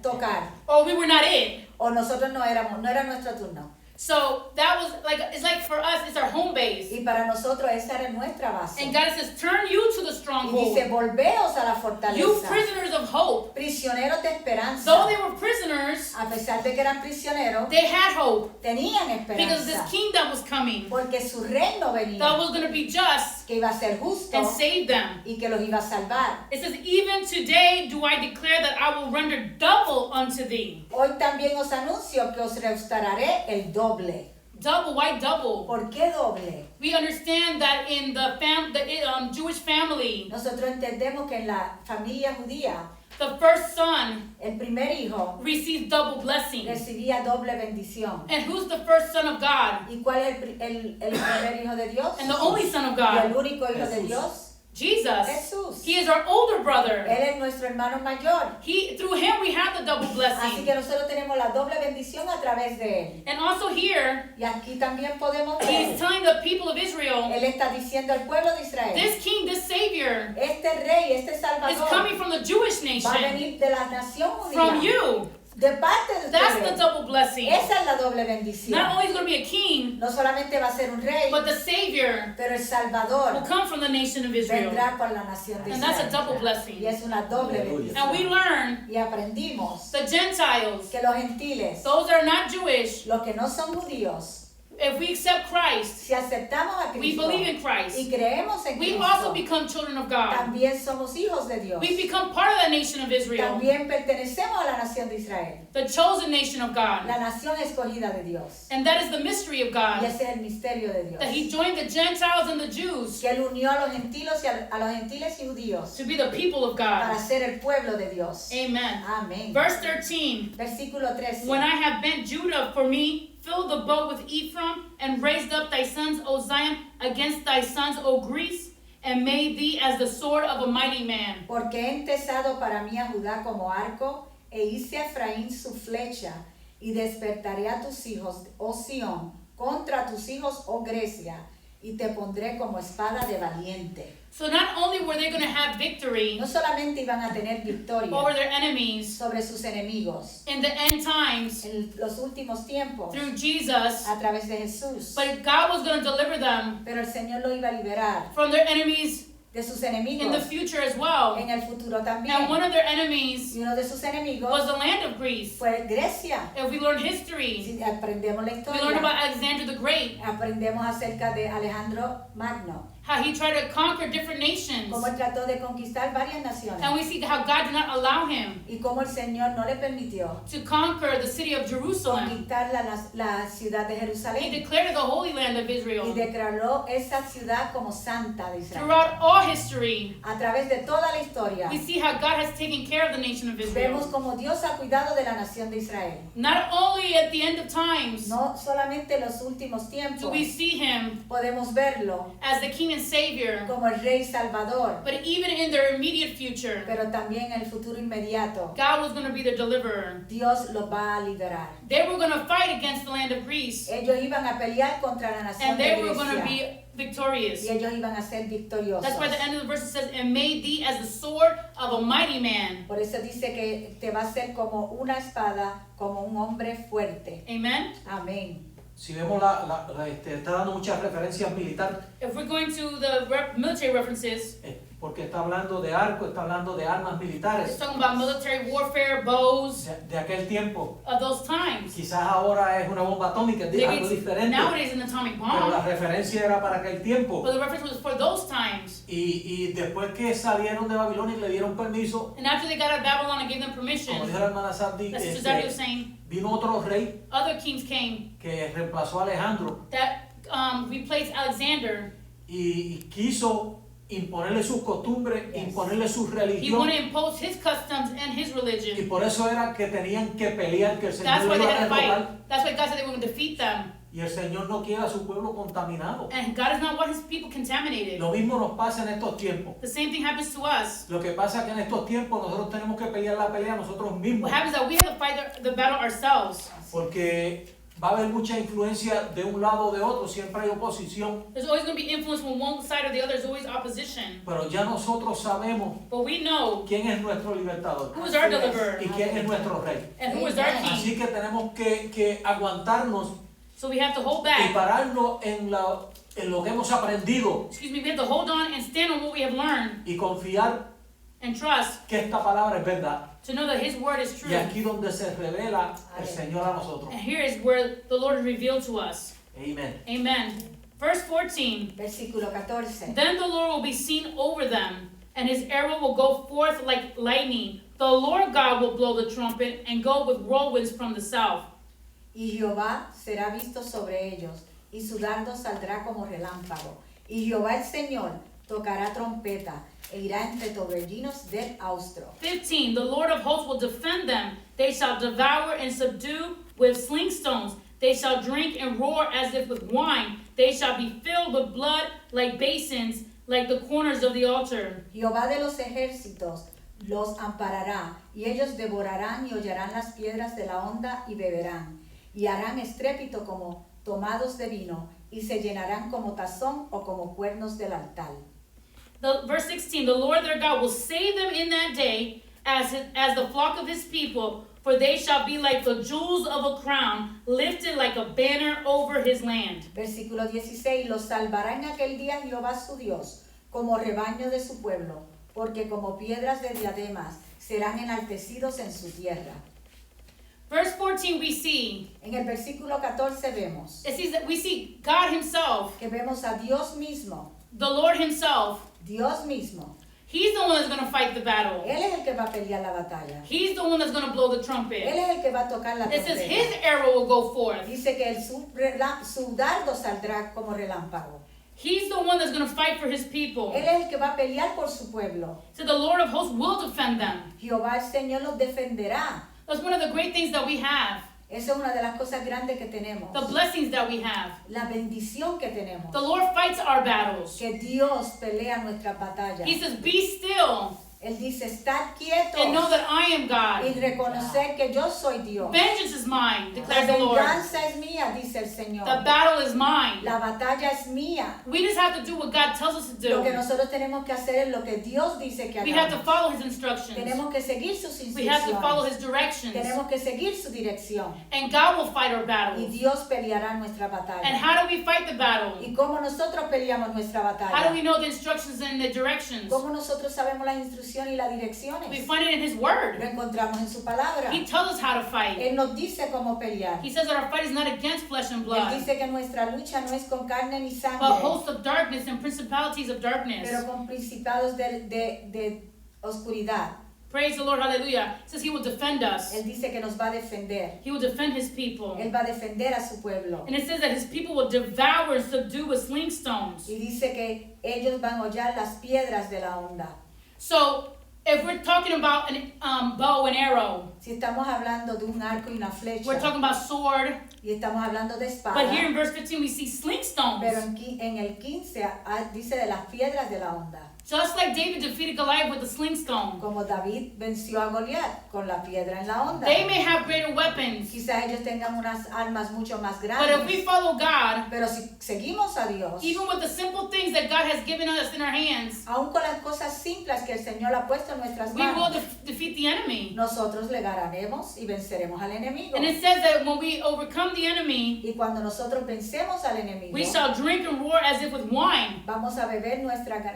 tocar or we were not it. o nosotros no era nuestro turno. So that was like, it's like for us, it's our home base. Y para nosotros esa era nuestra base. And God says, turn you to the Y stronghold. dice, volveos a la You fortaleza. prisoners of hope. Prisioneros de esperanza. Though they were prisoners, A pesar de que eran prisioneros, they had hope tenían because this esperanza. king that was coming, Porque su reino that venía, was going to be just que iba a ser justo and save them. y que los iba a salvar. It says, even today do I declare that I will render double unto thee. Hoy también os anuncio que os restauraré el doble. Double, why double? ¿Por qué doble? We understand that in the Jewish family, Nosotros entendemos que en la familia judía The first son El primer hijo receives double blessing. recibía doble bendición. And who's the first son of God? ¿Y cuál es el primer hijo de Dios? And the only son of Y el God? único hijo de Jesús. Dios, Jesus. Jesús. He is our older brother. Él es nuestro hermano mayor. Through him we have the double Así blessing. que nosotros tenemos la doble bendición a través de él. And also here, Y aquí también podemos he's ver, telling the people of Israel, él está diciendo al pueblo de Israel, this king, this savior, este rey, este is salvador, coming from the Jewish va a nation, venir de la nación from judía, you. de parte de That's the ustedes. double blessing. Esa es la doble Not bendición. only is going to be a king, No solamente va a ser un rey, but the savior pero el will Salvador come from the nation of Israel. vendrá por la nación de And that's a Israel. double blessing. Y es una doble Aleluya. And we bendición. learn Y aprendimos the Gentiles, que los gentiles, those that are not Jewish, los que no son judíos, if we accept Christ, si aceptamos a we Cristo believe in Christ, y creemos en we also Cristo, become children of God. también somos hijos de Dios. We become part of the nation of Israel, También pertenecemos a la nación de Israel, the chosen nation of God. la nación escogida de Dios. And that is the mystery of Y God, ese es el misterio de Dios. that He joined the Gentiles and the Jews Que Él unió a los gentiles y a los gentiles y judíos to be the people of para God. ser el pueblo de Dios. Amen. Amén. Verse 13. Versículo 13. When I have bent Judah for me, filled the bow with Ephraim, and raised up thy sons, O Zion, against thy sons, O Greece, and made thee as the sword of a mighty man. Porque he entesado para mí a Judá como arco, e hice a Efraín su flecha, y despertaré a tus hijos, oh Sión, contra tus hijos, oh Grecia, y te pondré como espada de valiente. So not only were they going to have victory No solamente iban a tener victoria over their enemies sobre sus enemigos in the end times en los últimos tiempos through Jesus, a través de Jesús, but God was going to deliver them pero el Señor lo iba a liberar from their enemies de sus in the enemigos future as well. en el futuro también. And one of their enemies Y uno de sus enemigos was the land of Greece. fue Grecia. If we learn history, Si aprendemos la we learn historia, about Alexander the Great, aprendemos acerca de Alejandro Magno, how he tried to conquer different nations. cómo él trató de conquistar varias naciones And we see how God did not allow him y cómo el Señor no le permitió to conquer the city of Jerusalem. conquistar la ciudad de He Jerusalén declared it the Holy Land of y Israel. declaró esa ciudad como santa de Israel. Throughout all history, A través de toda la historia we see how God has taken care of the nation of vemos Israel. como Dios ha cuidado de la nación de Israel. Not only at the end of times No solamente en los últimos do tiempos we see him podemos verlo as the King and Savior, como el Rey Salvador, but even in their immediate future, pero también en el futuro inmediato God was going to be their deliverer. Dios los va a liberar. They were going to fight against the land of Greece, Ellos iban a pelear contra la nación and de they were going to Grecia be victorious. y ellos iban a ser victoriosos. That's why the end of the verse says, and made thee as the sword of a mighty man. Por eso dice que te va a ser como una espada, como un hombre fuerte. Amen? Amén. Si vemos está dando muchas referencias militares, If we're going to the military references, porque está hablando de arco, está hablando de armas it's militares talking about military warfare, bows de aquel tiempo. of those times. Quizás ahora es una bomba atómica, es Maybe algo it's diferente, nowadays an atomic pero la bomb, referencia era para aquel tiempo. but the reference was for those times. Y después que salieron de Babilonia y le dieron permiso, And after they got out of Babylon and gave them como permission, dijo la hermana Sandy, as Sister Zadie was saying, vino otro rey other kings came que reemplazó a Alejandro that replaced Alexander. y quiso imponerle sus costumbres, Yes. imponerle su He religión. wanted to impose his customs and his Y religion. por eso era que tenían que pelear, que el That's Señor why lo they iba a had to derrotar. fight. That's why God said they were going to defeat them. Y el Señor no quiere a su pueblo contaminado. And God does not want his people contaminated. Lo mismo nos pasa en estos tiempos. The same thing happens to us. Lo que pasa es que en estos tiempos nosotros tenemos que pelear la pelea nosotros mismos. What happens is that we have to fight the battle ourselves. Porque va a haber mucha influencia de un lado o de otro, siempre hay oposición. There's always going to be influence from one side or the other. There's always opposition. Pero ya nosotros sabemos But we know quién es nuestro libertador who is our deliverer y quién es nuestro rey. and who is our Amen. king. Así que tenemos que aguantarnos So we have to hold y back. pararnos en lo que hemos aprendido Excuse me, we have to hold on and stand on what we have learned y confiar and trust que esta palabra es verdad. to know that his word is true. Y aquí donde se revela el Amén. Señor a nosotros. And here is where the Lord is revealed to us. Amen. Amen. Verse 14. Versículo 14. Then the Lord will be seen over them, and his arrow will go forth like lightning. The Lord God will blow the trumpet and go with whirlwinds from the south. Y Jehová será visto sobre ellos, y su dardo saldrá como relámpago. Y Jehová el Señor tocará trompeta e irá entre torbellinos del austro. 15, the Lord of hosts will defend them. They shall devour and subdue with sling stones. They shall drink and roar as if with wine. They shall be filled with blood like basins, like the corners of the altar. Jehová de los ejércitos los amparará, y ellos devorarán y hollarán las piedras de la honda y beberán, y harán estrépito como tomados de vino, y se llenarán como tazón o como cuernos del altar. Verse 16, the Lord their God will save them in that day as the flock of his people, for they shall be like the jewels of a crown, lifted like a banner over his land. Versículo 16, los salvará en aquel día Jehová su Dios, como rebaño de su pueblo, porque como piedras de diademas serán enaltecidos en su tierra. Verse 14, we see, En el versículo 14 vemos it says that we see God himself, que vemos a Dios mismo, the Lord himself. Dios mismo. He's the one that's going to fight the battle. Él es el que va a pelear la batalla. He's the one that's going to blow the Él trumpet. es el que va a tocar la It says trompeta. his arrow will go forth. Dice que su dardo saldrá como relámpago. He's the one that's going to fight for his people. Él es el que va a pelear por su pueblo. So the Lord of hosts will defend them. Jehová el Señor los defenderá. That's one of the great things that we have. Esa es una de las cosas grandes que tenemos. The blessings that we have. La bendición que tenemos. The Lord fights our battles. Que Dios pelea nuestras batallas. He says, be still Él dice, estar quietos and know that I am y God. reconocer que yo soy Dios. Vengeance is mine, La declares the Lord. venganza es mía, dice el Señor. The battle is mine. La batalla es mía. We just have to do what God tells us to Lo que do. nosotros tenemos que hacer es lo que Dios dice que We have to hagamos. follow his instructions. Tenemos que seguir sus We have to follow instrucciones. his directions. Tenemos que seguir su dirección. And God will fight our Y battles. Dios peleará nuestra And batalla. how do we fight the battle? ¿Y cómo nosotros peleamos nuestra How do batalla? we know the instructions and the directions? ¿Cómo nosotros sabemos las instrucciones y las We direcciones? find it in his word. Lo encontramos en su palabra. He tells us how to fight. Él nos dice cómo pelear. He says that our fight is not against flesh and Él blood, dice que nuestra lucha no es con carne ni but sangre, hosts of darkness and principalities of darkness. pero con principados de oscuridad. Praise the Lord, hallelujah. It says he will defend us. Él dice que nos va a defender. He will defend his people. Él va a defender a su pueblo. And it says that his people will devour and subdue with sling stones. Y dice que ellos van a hollar las piedras de la onda. So, if we're talking about an bow and arrow, Si estamos hablando de un arco y una flecha, we're talking about sword. y estamos hablando de espada, But here in verse 15, we see sling stones. pero en el 15 dice de las piedras de la onda. Just like David defeated Goliath with a sling stone. Como David venció a Goliat con la piedra en la onda. They may have greater weapons, Quizás ellos tengan unas armas mucho más but if we grandes, follow God, pero si seguimos a Dios, even with the simple things that God has given us in our hands, aún con las cosas simples que el Señor ha puesto en nuestras we will manos, defeat the enemy. nosotros le ganaremos y venceremos al enemigo. And it says that when we overcome the enemy, Y cuando nosotros vencemos al enemigo, we shall drink and roar as if with wine. vamos a beber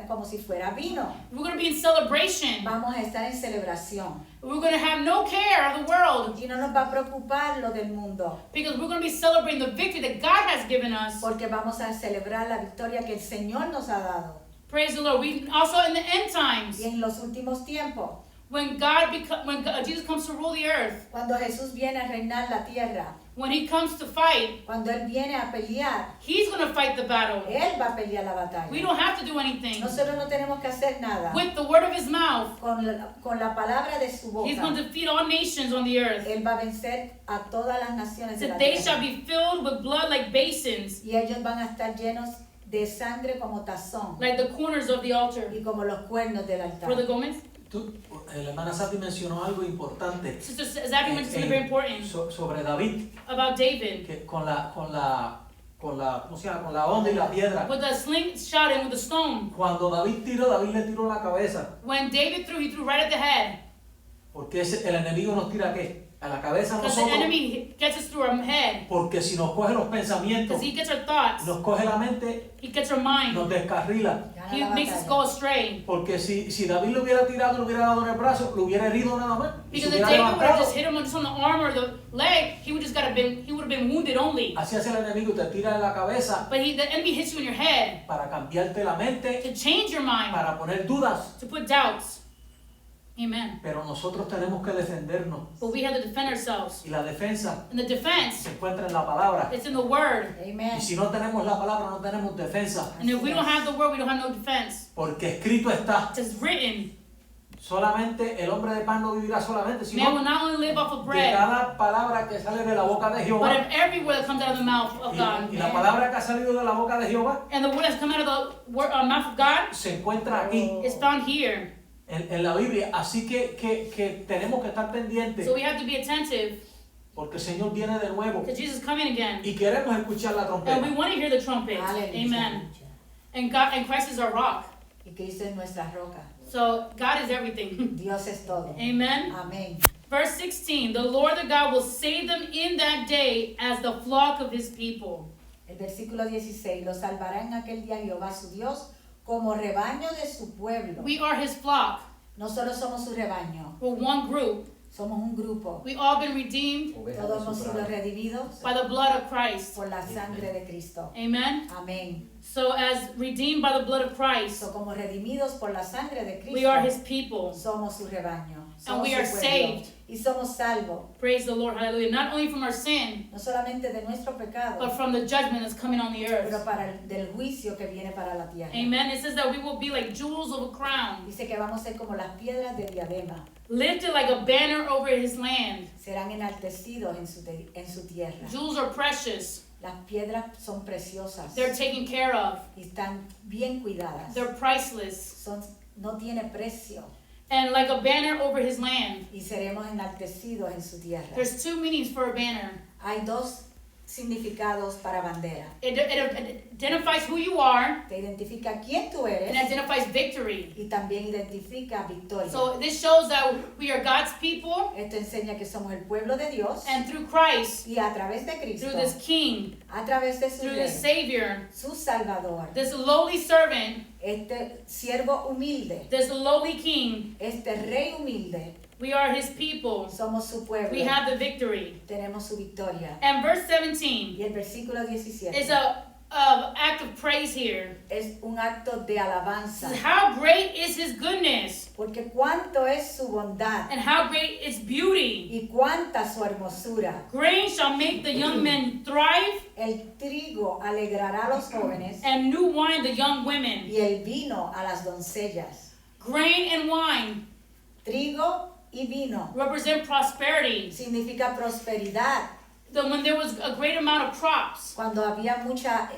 como si fuera vino. We're going to be in celebration. Vamos a estar en celebración. We're going to have no care of the world Y no nos va a preocupar lo del mundo, because we're going to be celebrating the victory that God has given us. porque vamos a celebrar la victoria que el Señor nos ha dado. Praise the Lord. We also in the end times, Y en los últimos tiempos, when Jesus comes to rule the earth, cuando Jesús viene a reinar la tierra, when he comes to fight, cuando Él viene a pelear, he's going to fight the battle. Él va a pelear la batalla. We don't have to do anything. Nosotros no tenemos que hacer nada. With the word of his mouth, Con la palabra de su he's boca, going to defeat all nations on the earth. Él va a vencer a todas las naciones de la That they tierra. shall be filled with blood like basins, Y ellos van a estar llenos de sangre como tazón like the corners of the altar. y como los cuernos del altar. Brother Gomez? La hermana Sandy mencionó algo importante Sister Zabby mentioned something very important sobre David, about David. que con la ¿cómo se llama? Con la onda y la piedra. With the slingshot and with the stone. Cuando David le tiró la cabeza, When David threw, he threw right at the head. porque el enemigo nos tira ¿qué? A la cabeza a Because the nosotros, enemy gets us through our head. porque si nos coge los pensamientos, Because he gets our thoughts. nos coge la mente, He gets our mind. nos descarrila. Gana He la makes us batalla. go astray. Porque si David le hubiera tirado, le hubiera dado en el brazo, lo hubiera herido nada más. Y se Because if hubiera David would have levantado. just hit him just on the arm or the leg, he would have been wounded only. Así hace el enemigo, te tira en la cabeza But the enemy hits you in your head para cambiarte la mente, to change your mind, para poner dudas. to put doubts. Amen. Pero nosotros tenemos que defendernos. But we have to defend ourselves. Y la defensa And the defense, se encuentra en la palabra. it's in the word. Amen. Y si no tenemos la palabra, no tenemos defensa. And if we don't have the word, we don't have no defense. Porque escrito está, It's written, solamente el hombre de pan no vivirá solamente, man will sino not only live off of de bread, cada palabra que sale de la boca de but Jehová. of every word that comes out of the mouth of God. Y la palabra que ha salido de la boca de Jehová And the word that's come out of the mouth of God se encuentra aquí is found here. en la Biblia. Así que tenemos que estar pendientes So we have to be attentive porque el Señor viene de nuevo because Jesus is coming again. y queremos escuchar la And we trompeta. want to hear the trumpet. Aleluya. Amen. And God and Christ is our rock. Y Cristo es nuestra roca. So God is everything. Dios es todo. Amen. Amén. Verse 16, the Lord the God will save them in that day as the flock of his people. El versículo 16, lo salvará en aquel día Jehová su Dios como rebaño de su pueblo. We are his flock. Nosotros somos su rebaño, We're one group. somos un grupo. We all been redeemed Todos hemos sido redimidos by the blood of Christ. por la sangre de Cristo. Amen. Amén. So as redeemed by the blood of Christ, So, como redimidos por la sangre de we are his Cristo, people. somos su rebaño. And Somos we su are pueblo. saved. Y somos salvos, Praise the Lord. Hallelujah. Not only from our sin, no solamente de nuestro pecado, but from the judgment that's coming on the pero earth. del juicio que viene para la tierra. Amen. It says that we will be like jewels of a crown, Dice que vamos a ser como las piedras de diadema, lifted like a banner over his land. serán enaltecidos en su tierra. Jewels are precious. Las piedras son preciosas They're taken care of. y están bien cuidadas. They're priceless. No tiene precio And like a banner over his land. y seremos enaltecidos en su tierra. There's two meanings for a banner. Hay dos significados para bandera. It identifies who you are Te identifica quién tú eres and identifies victory. y también identifica victoria. So this shows that we are God's people, Esto enseña que somos el pueblo de Dios and through Christ, y a través de Cristo, through this King, a través de su through rey, this Savior, su Salvador, this lowly servant, este siervo humilde, this lowly King, este rey humilde, we are his people. somos su pueblo. We have the victory. Tenemos su victoria. And verse 17 Y el versículo 17 is a act of praise here. es un acto de alabanza, How great is his goodness, porque cuánto es su bondad and how great its beauty. y cuánta su hermosura. Grain shall make the young men thrive, El trigo alegrará a los jóvenes and new wine the young women. y el vino a las doncellas. Grain and wine Trigo y vino represent prosperity. significa prosperidad. When there was a great amount of crops, Cuando había mucha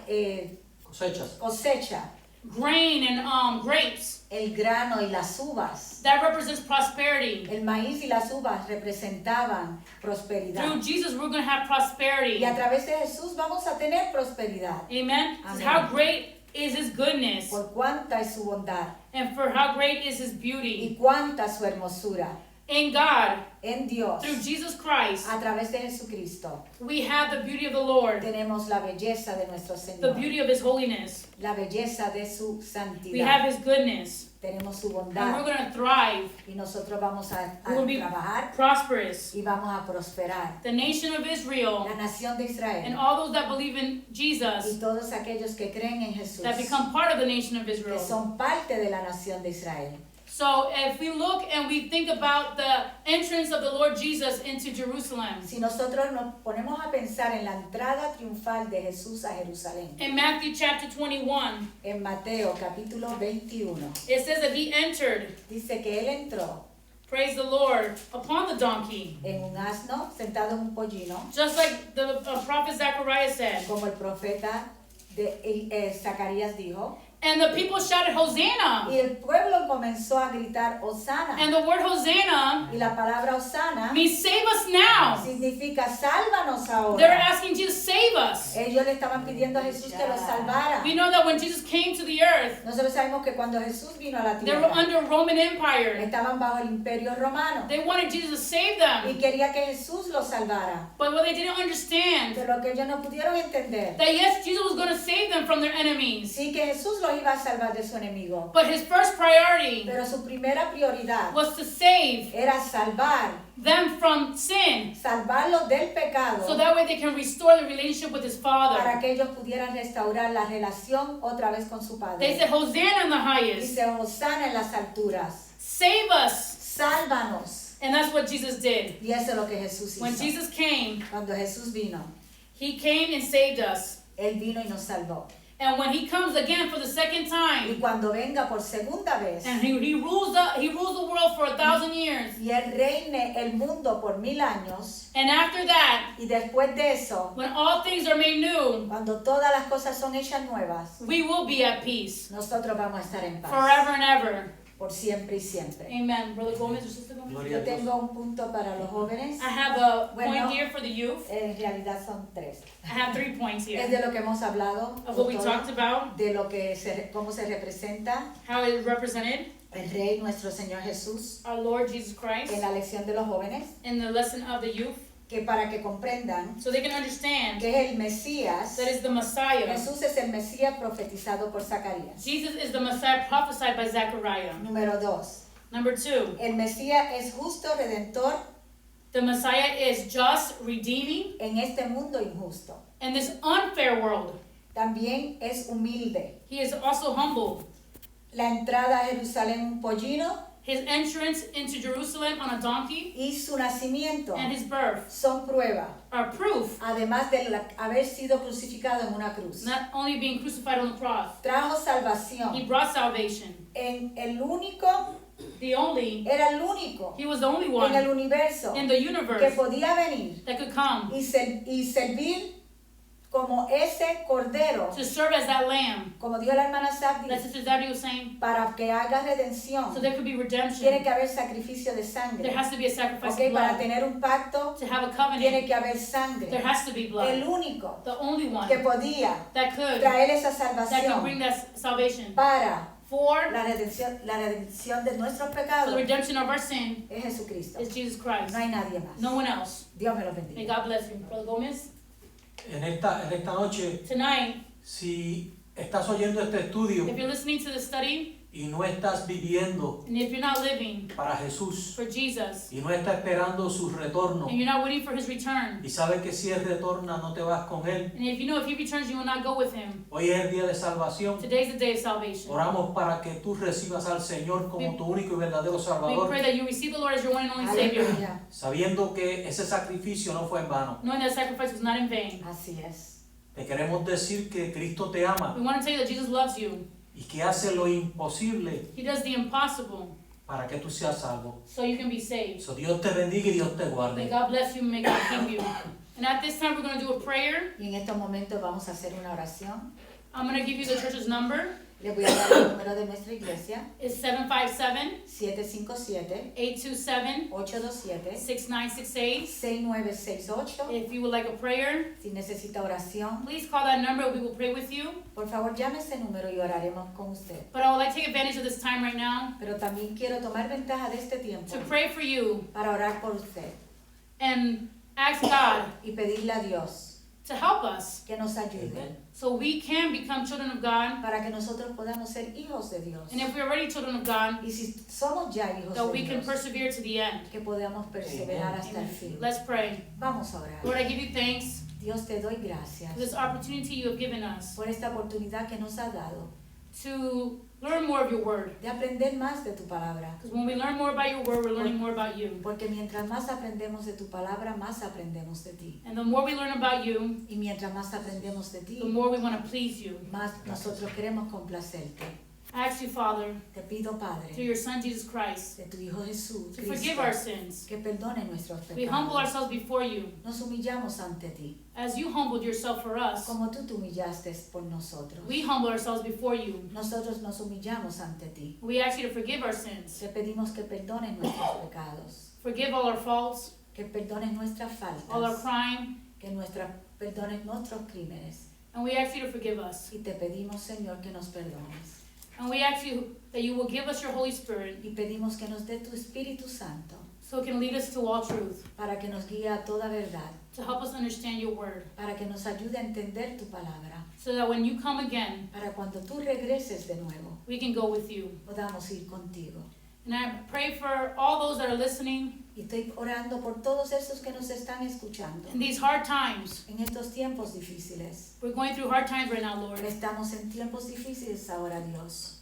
Cosechas. cosecha, grain and grapes, el grano y las uvas, that represents prosperity. el maíz y las uvas representaban prosperidad. Through Jesus, we're going to have prosperity. Y a través de Jesús vamos a tener prosperidad. Amen. It says, Amen. how great is his goodness, Por cuánta es su bondad and for how great is his beauty. y cuánta su hermosura. In God, En Dios, through Jesus Christ, a través de Jesucristo, we have the beauty of the Lord, tenemos la belleza de nuestro the Señor, beauty of his holiness. la belleza de su We santidad. have his goodness, Tenemos su and we're bondad going to thrive. y nosotros vamos a We will be trabajar prosperous. y vamos a prosperar. The nation of Israel La nación de and Israel all those that believe in y Jesus, todos aquellos que creen en Jesús, that become part of the nation of que Israel. son parte de la nación de Israel. So if we look and we think about the entrance of the Lord Jesus into Jerusalem, Si nosotros nos ponemos a pensar en la entrada triunfal de Jesús a Jerusalén, in Matthew chapter 21, en Mateo capítulo 21, it says that he entered, dice que él entró praise the Lord, upon the donkey. en un asno, sentado en un pollino, Just like the prophet Zechariah said. como el profeta de Zacarías dijo, And the people shouted, Hosanna! y el pueblo comenzó a gritar Hosana, And the word Hosanna y la palabra Hosana means save us now. significa sálvanos ahora. They're asking Jesus, save us. Ellos le estaban pidiendo a Jesús que los salvara. We know that when Jesus came to the earth, Nosotros sabemos que cuando Jesús vino a la they were tierra, under Roman Empire. estaban bajo el imperio romano They wanted Jesus to save y them. quería que Jesús los salvara. But what they didn't understand, Pero lo que ellos no pudieron entender, that yes, Jesus was going to save them from their enemies. sí que Jesús los iba a salvar de su enemigo. But his first priority Pero su primera prioridad was to save era salvar, them from sin, salvarlos del pecado, so that way they can restore the relationship with his para Father. que ellos pudieran restaurar la relación otra vez con su They Padre. said, Hosanna in the highest. Dice Hosana en las alturas. Save us sálvanos. And that's what Jesus did. Y eso es lo que Jesús When hizo. Jesus came, Cuando Jesús vino, he came and saved us. Él vino y nos salvó. And when he comes again for the second Y time, cuando venga por segunda vez and he rules the world for 1,000 years. y Él reine el mundo por 1000 años, And after that, y después de eso, when all things are made new, cuando todas las cosas son hechas nuevas, we will be at peace nosotros vamos a estar en paz forever and ever. por siempre y siempre. Amen. Brother Gomez or Sister Gomez? Gloria Yo a Dios. tengo un punto para los jóvenes. I have a Bueno. point here for the youth. En realidad son 3. I have 3 points Es here de lo que hemos hablado, of what we todo, talked about, de lo que cómo se representa how it represented el Rey nuestro Señor Jesús our Lord Jesus Christ en la lección de los jóvenes, in the lesson of the youth, que para que comprendan so they can understand que es el Mesías. that is the Messiah. Jesús es el Mesías profetizado por Zacarías. Jesus is the Messiah prophesied by Zechariah. Número 2. Number 2, El Mesías es justo, redentor the Messiah is just, redeeming en este mundo injusto. in this unfair world. También es humilde. He is also humble. La entrada a Jerusalén un pollino His entrance into Jerusalem on a donkey y su nacimiento and his birth son prueba, are proof, además de haber sido crucificado en una cruz. not only being crucified on the cross. Trajo He salvación. brought salvation. En el único, Era el único. he He was the only en el one universo in the que universe podía venir that could come y servir como ese cordero, to serve as that lamb. como dijo la hermana Sabdi, That Sister Zadie was saying, para que haga redención. so there could be Tiene redemption. que haber sacrificio de There sangre. has to be a sacrifice Okay, of para blood. tener un pacto To have a tiene covenant, que haber there sangre. has to be El blood. único The only one que podía that could traer esa bring salvación that salvation para for la redención de nuestros the pecados redemption of our sin es Jesucristo. is Jesus Christ. No hay nadie más. No one else. Dios me lo May bendiga. God bless you. Brother Gomez, En esta noche, tonight, si estás oyendo este estudio if you're listening to the study y no estás viviendo and if you're not living para Jesús for Jesus y no estás esperando su retorno and you're not waiting for his return, y sabes que si Él retorna no te vas con Él, and if you know if he returns you will not go with him, hoy es el día de salvación. today's the day of salvation. Oramos para que tú recibas al Señor como tu único y verdadero We Salvador, pray that you receive the Lord as your one and only Savior, Aleluya. sabiendo que ese sacrificio no fue en vano. knowing that sacrifice was not in vain. Así es. Te queremos decir que Cristo te ama We want to tell you that Jesus loves you. y que hace lo imposible He does the impossible para que tú seas salvo. so you can be saved. So, Dios te bendiga y Dios te May guarde. God bless you, may God keep you. And at this time we're going to do a prayer. Y en estos momentos vamos a hacer una oración. I'm going to give you the church's number. Les voy a dar el número de nuestra iglesia. It's 757-827-6968. 757-827-6968. 6968. If you would like a prayer, Si necesita oración, please call that number. We will pray with you. por favor llame ese número y oraremos con usted. But I would like to take advantage of this time right now Pero también quiero tomar ventaja de este tiempo to pray for you para orar por usted and ask God y pedirle a Dios to help us que nos ayude Amen. so we can become children of God. para que nosotros podamos ser hijos de Dios. And if we're already children of God, Y si somos ya hijos that de we can Dios, persevere to the end. que podamos perseverar hasta el fin. Let's pray. Vamos a orar. Lord, I give you thanks Dios, te doy gracias for this opportunity you have given us por esta oportunidad que nos ha dado to learn more of your word. de aprender más de tu palabra. Because when we learn more about your word, we're learning more about you. Porque mientras más aprendemos de tu palabra, más aprendemos de ti. And the more we learn about you, Y mientras más aprendemos de the ti, more we want to please you. más nosotros queremos complacerte. I ask you, Father, Te pido, through Padre, your Son Jesus Christ, de tu Hijo Jesús, to forgive Cristo, our sins. que perdone nuestros We humble pecados. ourselves before you, Nos humillamos ante ti, as you humbled yourself for us. como tú te humillaste por nosotros. We humble ourselves before you. Nosotros nos humillamos ante ti. We ask you to forgive our sins, Te pedimos que perdones nuestros pecados, forgive all our faults, que perdones nuestras all our faltas, crime, que perdones nuestros crímenes. and we ask you to forgive us. Y te pedimos, Señor, que nos perdones. And we ask you that you will give us your Holy Spirit Y pedimos que nos dé tu Espíritu Santo so it can lead us to all truth, para que nos guíe a toda verdad, to help us understand your word, para que nos ayude a entender tu palabra, so that when you come again, para cuando tú regreses de nuevo, we can go with you. podamos ir contigo. And I pray for all those that are listening Y estoy orando por todos esos que nos están escuchando in these hard times. en estos tiempos difíciles. We're going through hard times right now, Lord. Estamos en tiempos difíciles ahora, Dios.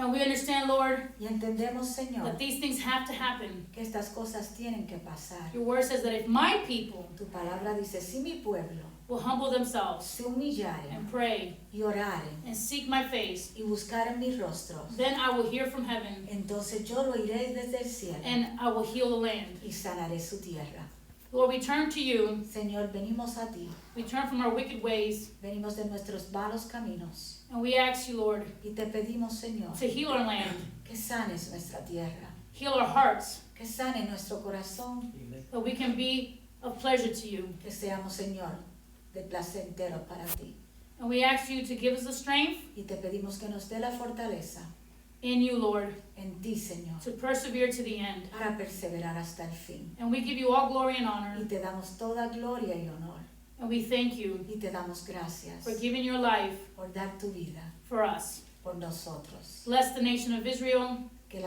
And we understand, Lord, Y entendemos, Señor, that these things have to happen. que estas cosas tienen que pasar. Your word says that if my people Tu palabra dice, si mi pueblo will humble themselves se humillare and pray y orare and seek my face, y buscare mi rostro, then I will hear from heaven entonces yo lo iré desde el cielo and I will heal the land. y sanaré su tierra. Lord, we turn to you. Señor, venimos a ti, We turn from our wicked ways. venimos de nuestros malos caminos And we ask you, Lord, y te pedimos, Señor, to heal our land, que sanes nuestra tierra, heal our hearts, que sane nuestro corazón, that we can be of pleasure to you. que seamos, Señor, de placentero para ti. And we ask you to give us the strength Y te pedimos que nos dé la fortaleza in you, Lord, en ti, Señor, to persevere to the end. para perseverar hasta el fin. And we give you all glory and Y honor. te damos toda gloria y honor. And we thank you Y te damos gracias for giving your life por dar tu vida for us. por nosotros. Bless the nation of Israel, Que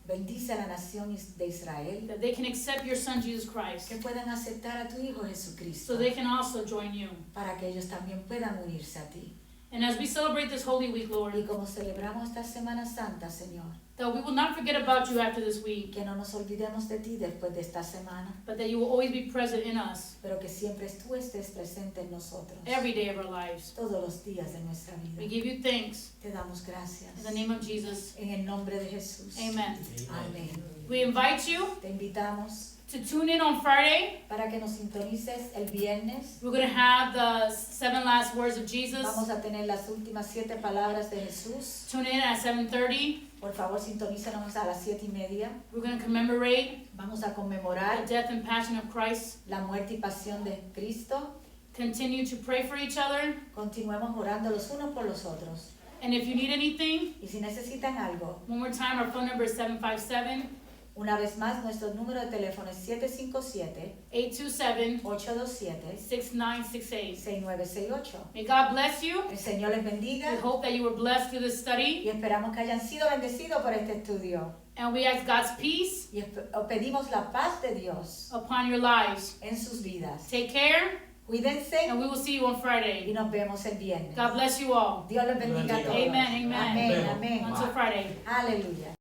bendice a la nación de Israel, that they can accept your Son, Jesus que Christ, puedan aceptar a tu Hijo Jesucristo, so they can also join you. para que ellos también puedan unirse a ti. And as we celebrate this Holy Week, Y Lord, como celebramos esta Semana Santa, Señor, that we will not forget about you after this week, que no nos olvidemos de ti después de esta semana, but that you will always be present in us pero que siempre tú estés presente en nosotros, every day of our lives. todos los días de nuestra We vida. give you thanks Te damos gracias. in the name of Jesus. En el nombre de Jesús. Amen. Amén. We invite you Te invitamos to tune in on Friday. para que nos sintonices el viernes. We're going to have the 7 last words of Jesus. Vamos a tener las últimas 7 palabras de Jesús. Tune in at 7:30. Por favor, sintonízanos a las 7:30. We're going to commemorate Vamos a the conmemorar death and passion of Christ. la muerte y pasión de Cristo. Continue to pray for each other. Continuemos orando los unos por los otros. And if you need anything, Y si necesitan algo, one more time, our phone number is 757 una vez más, nuestro número de teléfono es 827 757-827-6968. 6968. May God bless you. El Señor les bendiga We hope that you were blessed through this y study. esperamos que hayan sido bendecidos por este estudio. And we ask God's peace Y pedimos la paz de Dios upon your lives. en sus vidas. Take care, Cuídense and we will see you on y Friday. nos vemos el viernes. God bless you all. Dios les bendiga a todos. Amen, amen. Amén, amén. Until Friday. Aleluya.